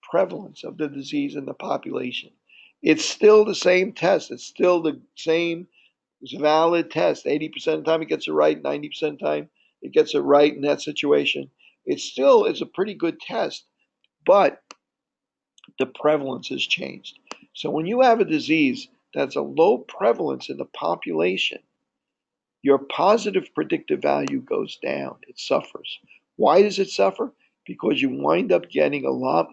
S1: prevalence of the disease in the population. It's still the same test. It's still the same valid test. 80% of the time it gets it right, 90% of the time it gets it right in that situation. It's a pretty good test, but the prevalence has changed. So when you have a disease that's a low prevalence in the population, your positive predictive value goes down. It suffers. Why does it suffer? Because you wind up getting a lot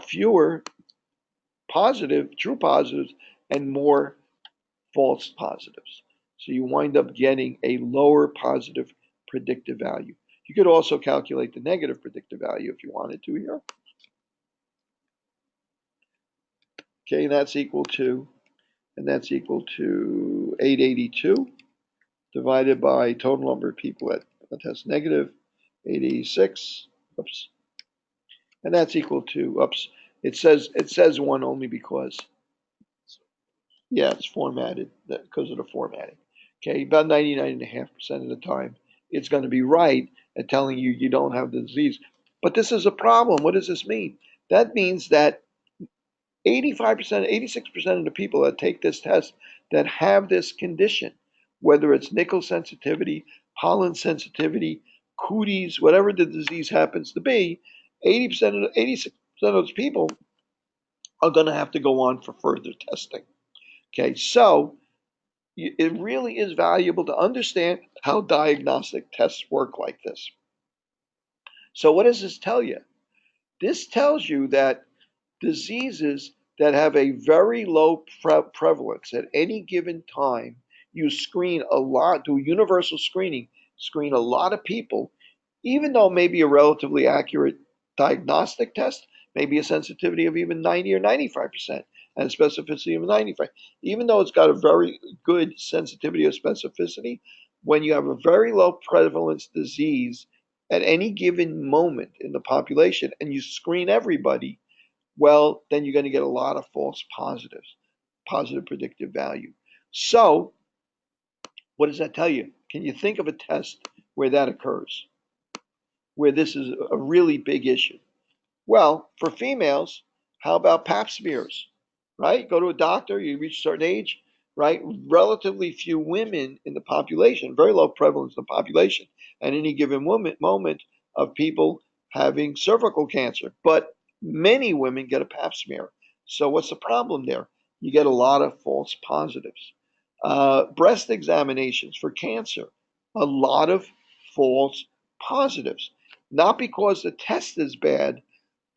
S1: fewer true positives, and more false positives. So you wind up getting a lower positive predictive value. You could also calculate the negative predictive value if you wanted to here. Okay, that's equal to 882 divided by total number of people that test negative, 886. Oops. And that's equal to, oops, it says 1 only because, yeah, it's formatted because of the formatting. Okay, about 99.5% of the time, it's going to be right at telling you you don't have the disease. But this is a problem. What does this mean? That means that 85%, 86% of the people that take this test that have this condition, whether it's nickel sensitivity, pollen sensitivity, cooties, whatever the disease happens to be, 86% of those people are going to have to go on for further testing. Okay, so it really is valuable to understand how diagnostic tests work like this. So what does this tell you? This tells you that diseases that have a very low prevalence at any given time, you screen a lot, do universal screening, screen a lot of people, even though maybe a relatively accurate diagnostic test, maybe a sensitivity of even 90 or 95%. and specificity of 95. Even though it's got a very good sensitivity or specificity, when you have a very low prevalence disease at any given moment in the population and you screen everybody, well, then you're going to get a lot of false positives, positive predictive value. So, what does that tell you? Can you think of a test where that occurs, where this is a really big issue? Well, for females, how about pap smears? Right? Go to a doctor, you reach a certain age, right? Relatively few women in the population, very low prevalence in the population at any given moment of people having cervical cancer. But many women get a pap smear. So what's the problem there? You get a lot of false positives. Breast examinations for cancer, a lot of false positives. Not because the test is bad,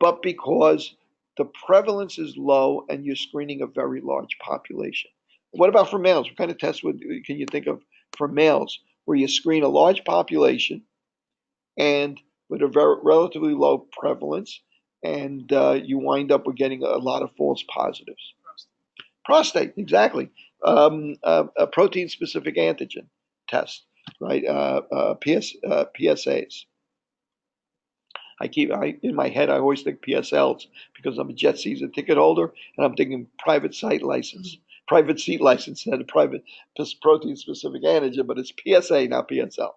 S1: but because the prevalence is low and you're screening a very large population. What about for males? What kind of tests can you think of for males where you screen a large population and with a very relatively low prevalence, and you wind up with getting a lot of false positives? Prostate, exactly. A protein-specific antigen test, right? PSAs. In my head, I always think PSLs because I'm a jet season ticket holder and I'm thinking private seat license instead of private protein specific antigen, but it's PSA, not PSL.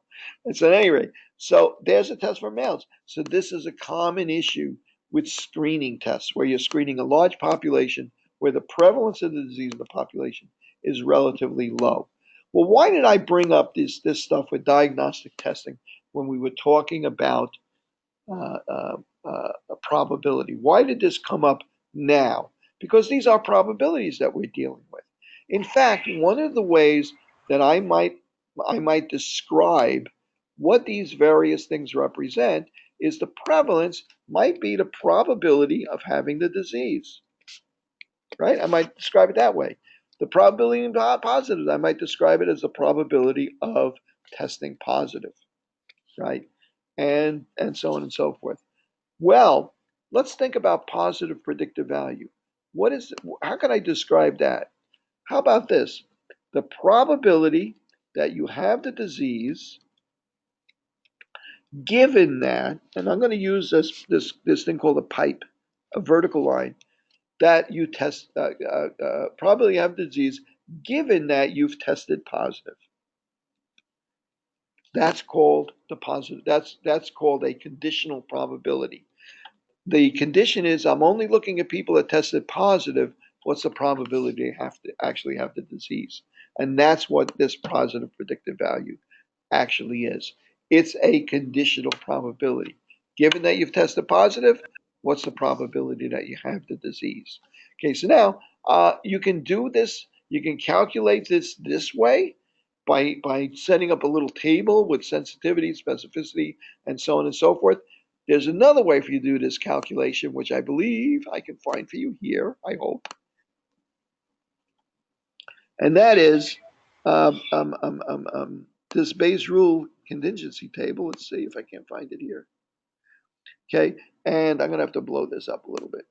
S1: And so at any rate, so there's a test for males. So this is a common issue with screening tests where you're screening a large population where the prevalence of the disease in the population is relatively low. Well, why did I bring up this stuff with diagnostic testing when we were talking about a probability? Why did this come up now? Because these are probabilities that we're dealing with. In fact, one of the ways that I might describe what these various things represent is the prevalence might be the probability of having the disease. Right? I might describe it that way. The probability of positives, I might describe it as the probability of testing positive. Right? And so on and so forth. Well, let's think about positive predictive value. How can I describe that? How about this? The probability that you have the disease, given that, and I'm going to use this thing called a pipe, a vertical line, that you test, probably have the disease, given that you've tested positive. That's called the positive. That's called a conditional probability. The condition is I'm only looking at people that tested positive. What's the probability they have to actually have the disease? And that's what this positive predictive value actually is. It's a conditional probability. Given that you've tested positive, what's the probability that you have the disease? Okay, so now you can do this, you can calculate this way by setting up a little table with sensitivity, specificity, and so on and so forth. There's another way for you to do this calculation, which I believe I can find for you here, I hope. And that is this Bayes rule contingency table. Let's see if I can find it here. Okay, and I'm going to have to blow this up a little bit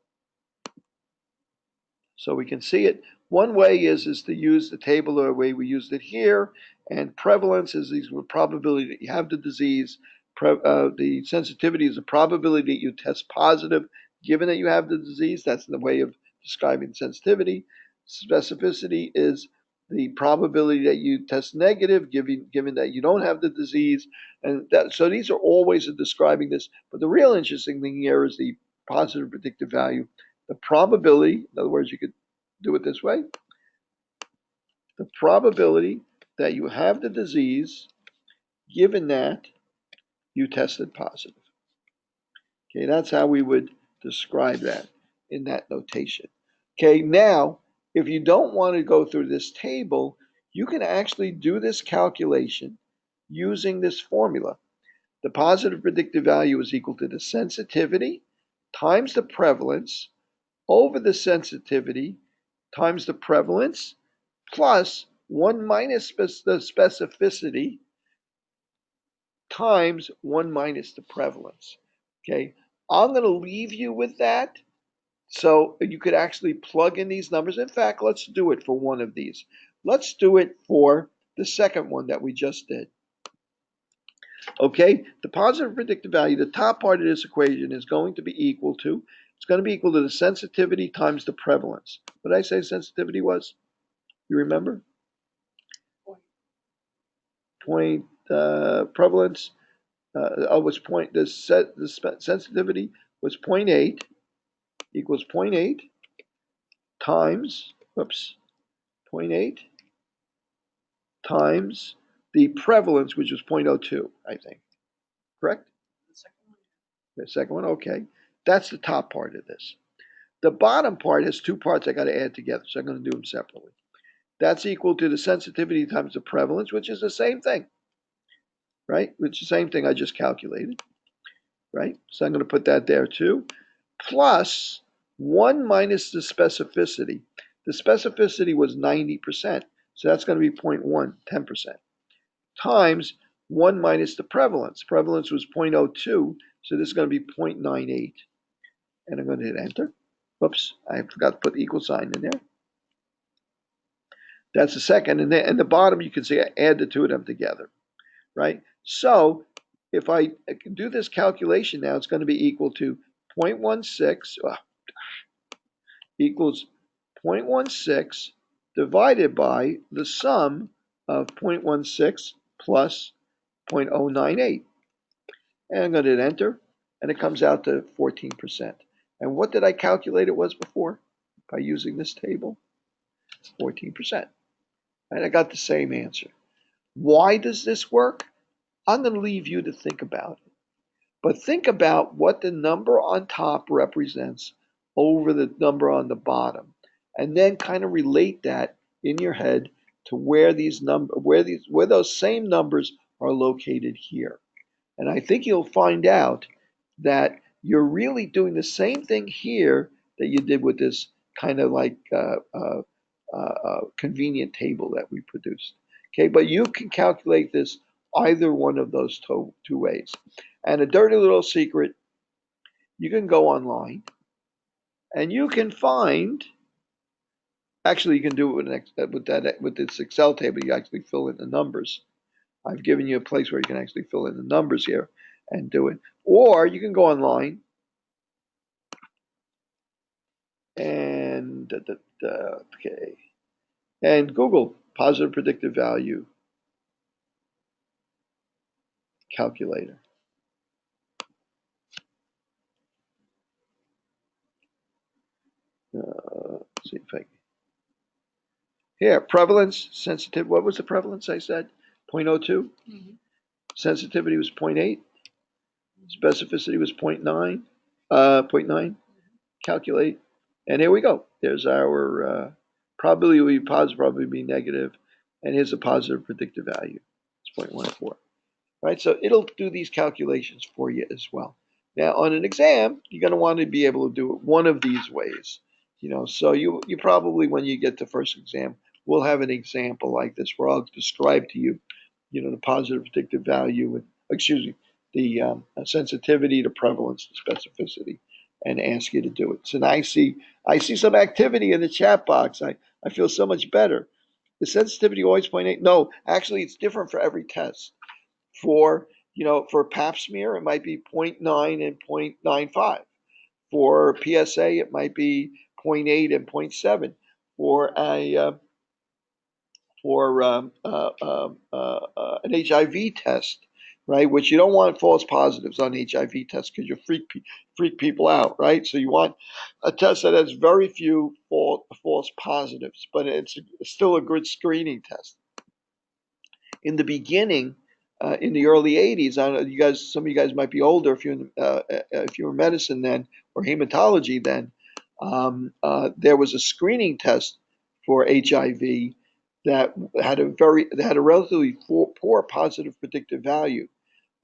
S1: so we can see it. One way is to use the table the way we used it here, and prevalence is the probability that you have the disease. The sensitivity is the probability that you test positive given that you have the disease. That's the way of describing sensitivity. Specificity is the probability that you test negative given that you don't have the disease. So these are all ways of describing this. But the real interesting thing here is the positive predictive value. The probability, in other words, you could do it this way. The probability that you have the disease given that you tested positive. Okay, that's how we would describe that in that notation. Okay, now, if you don't want to go through this table, you can actually do this calculation using this formula. The positive predictive value is equal to the sensitivity times the prevalence over the sensitivity times the prevalence plus 1 minus the specificity times 1 minus the prevalence. Okay, I'm going to leave you with that So you could actually plug in these numbers. In fact, let's do it for one of these. Let's do it for the second one that we just did. Okay, the positive predictive value, the top part of this equation is going to be equal to, it's going to be equal to the sensitivity times the prevalence. What did I say sensitivity was? You remember? Point prevalence. Was point the sensitivity was 0.8 equals 0.8 times, whoops, 0.8 times the prevalence, which was 0.02, I think. Correct? The second one, okay. That's the top part of this. The bottom part has two parts I got to add together, so I'm going to do them separately. That's equal to the sensitivity times the prevalence, which is the same thing, right? Which is the same thing I just calculated, right? So I'm going to put that there too. Plus 1 minus the specificity. The specificity was 90%, so that's going to be 0.1, 10%, times 1 minus the prevalence. Prevalence was 0.02, so this is going to be 0.98. And I'm going to hit enter. Whoops, I forgot to put the equal sign in there. That's the second. And then the bottom, you can see I add the two of them together, right? So if I do this calculation now, it's going to be equal to 0.16 equals 0.16 divided by the sum of 0.16 plus 0.098. And I'm going to hit enter, and it comes out to 14%. And what did I calculate it was before by using this table? 14%. And I got the same answer. Why does this work? I'm going to leave you to think about it. But think about what the number on top represents over the number on the bottom. And then kind of relate that in your head to where those same numbers are located here. And I think you'll find out that you're really doing the same thing here that you did with this kind of like convenient table that we produced. Okay, but you can calculate this either one of those two ways. And a dirty little secret, you can go online and you can find, actually you can do it with this Excel table, you actually fill in the numbers. I've given you a place where you can actually fill in the numbers here and do it. Or you can go online and okay, and Google positive predictive value calculator. Let's see if I can. Here, prevalence, sensitive. What was the prevalence I said? 0.02. Mm-hmm. Sensitivity was 0.8. Specificity was 0.9. 0.9. Calculate. And here we go. There's our probability will be positive, probably be negative. And here's a positive predictive value. It's 0.14. Right? So it'll do these calculations for you as well. Now, on an exam, you're going to want to be able to do it one of these ways. So you probably, when you get to first exam, we'll have an example like this where I'll describe to you, the positive predictive value, and, excuse me, the sensitivity, the prevalence, the specificity, and ask you to do it. So now I see some activity in the chat box. I feel so much better. The sensitivity always 0.8. No, actually, it's different for every test. For pap smear, it might be 0.9 and 0.95. For PSA, it might be 0.8 and 0.7. For an HIV test, right? Which you don't want false positives on HIV tests because you freak people out, right? So you want a test that has very few false positives, but it's still a good screening test. In the beginning, in the early 80s, I don't know, some of you guys might be older if you were medicine then or hematology then. There was a screening test for HIV that had a relatively poor positive predictive value,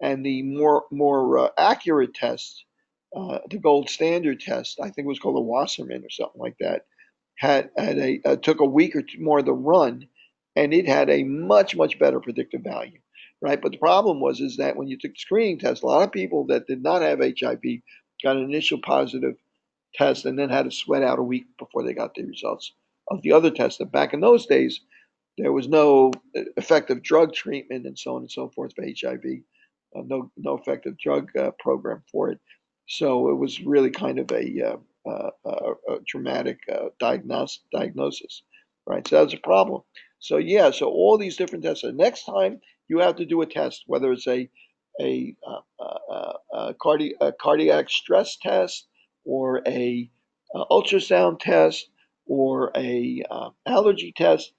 S1: and the more accurate test, the gold standard test, I think it was called a Wasserman or something like that, took a week or two more to run, and it had a much better predictive value, right? But the problem is that when you took the screening test, a lot of people that did not have HIV got an initial positive test and then had to sweat out a week before they got the results of the other test. And back in those days, there was no effective drug treatment and so on and so forth for HIV, no effective drug program for it. So it was really kind of a dramatic diagnosis, right? So that was a problem. So yeah, so all these different tests. So next time you have to do a test, whether it's a cardiac stress test or a ultrasound test or a allergy test,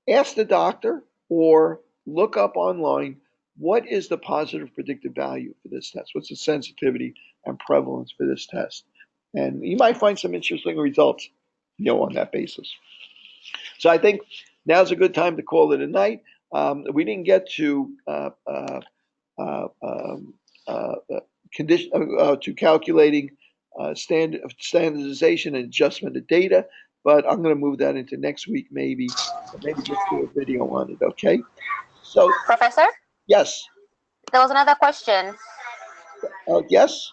S1: ask the doctor or look up online what is the positive predictive value for this test? What's the sensitivity and prevalence for this test? And you might find some interesting results, on that basis. So I think now's a good time to call it a night. We didn't get to uh, um, uh, condition to calculating standardization and adjustment of data, but I'm going to move that into next week, maybe just do a video on it. Okay. So
S2: Professor,
S1: yes,
S2: there was another question.
S1: yes.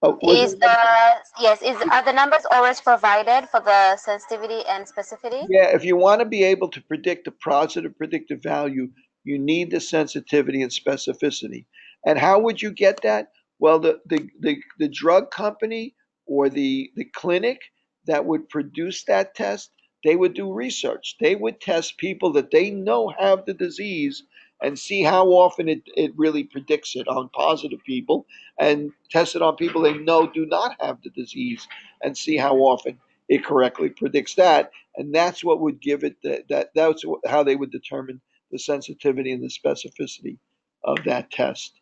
S1: Was there
S2: Is
S1: another?
S2: are the numbers always provided for the sensitivity and specificity?
S1: Yeah, if you want to be able to predict a positive predictive value, you need the sensitivity and specificity. And how would you get that? Well, the drug company or the clinic that would produce that test, they would do research. They would test people that they know have the disease and see how often it really predicts it on positive people and test it on people they know do not have the disease and see how often it correctly predicts that, and that's what would give it that's how they would determine the sensitivity and the specificity of that test.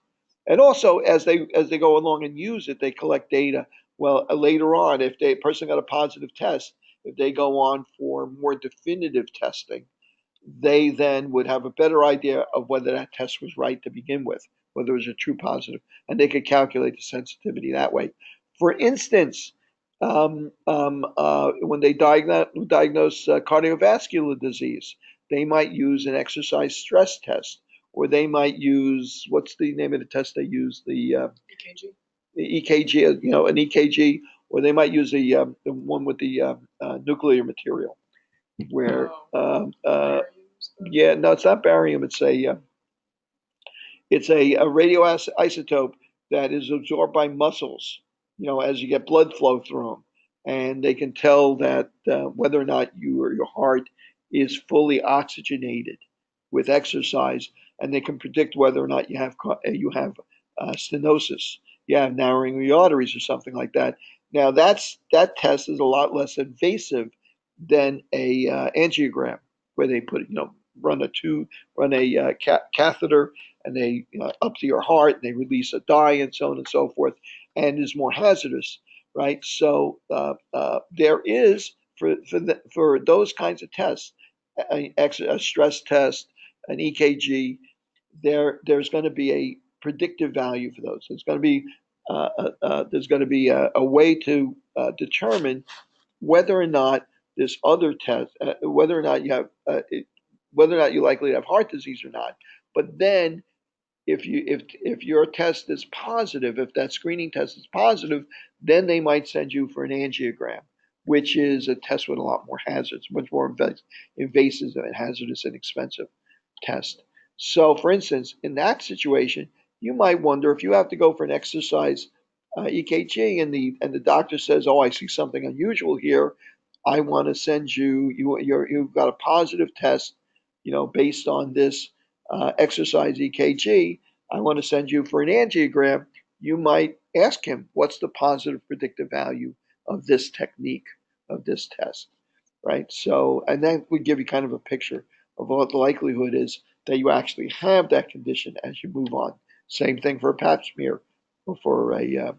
S1: And also, as they go along and use it, they collect data. Well, later on, if a person got a positive test, if they go on for more definitive testing, they then would have a better idea of whether that test was right to begin with, whether it was a true positive, and they could calculate the sensitivity that way. For instance, when they diagnose cardiovascular disease, they might use an exercise stress test, or they might use what's the name of the test they use? The EKG, an EKG, or they might use the one with the nuclear material where yeah, no, it's not barium. It's a radioisotope that is absorbed by muscles, as you get blood flow through them, and they can tell that whether or not you or your heart is fully oxygenated with exercise, and they can predict whether or not you have stenosis, you have narrowing of the arteries or something like that. Now that test is a lot less invasive than a angiogram, where they run a tube, run a catheter, and they up to your heart, and they release a dye, and so on and so forth, and is more hazardous, right? So there is for those kinds of tests, a stress test, an EKG, there's going to be a predictive value for those. There's going to be a way to determine whether or not this other test, whether or not whether or not you're likely to have heart disease or not. But then, if your test is positive, if that screening test is positive, then they might send you for an angiogram, which is a test with a lot more hazards, much more invasive and hazardous and expensive test. So, for instance, in that situation, you might wonder if you have to go for an exercise EKG, and the doctor says, "Oh, I see something unusual here. I want to send you've got a positive test, based on this exercise EKG. I want to send you for an angiogram." You might ask him, "What's the positive predictive value of this technique, of this test?" Right? So, and that would give you kind of a picture of what the likelihood is that you actually have that condition as you move on. Same thing for a pap smear or for a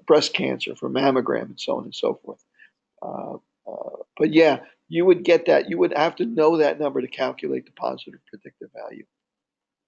S1: breast cancer, for mammogram, and so on and so forth. But yeah, you would get that. You would have to know that number to calculate the positive predictive value.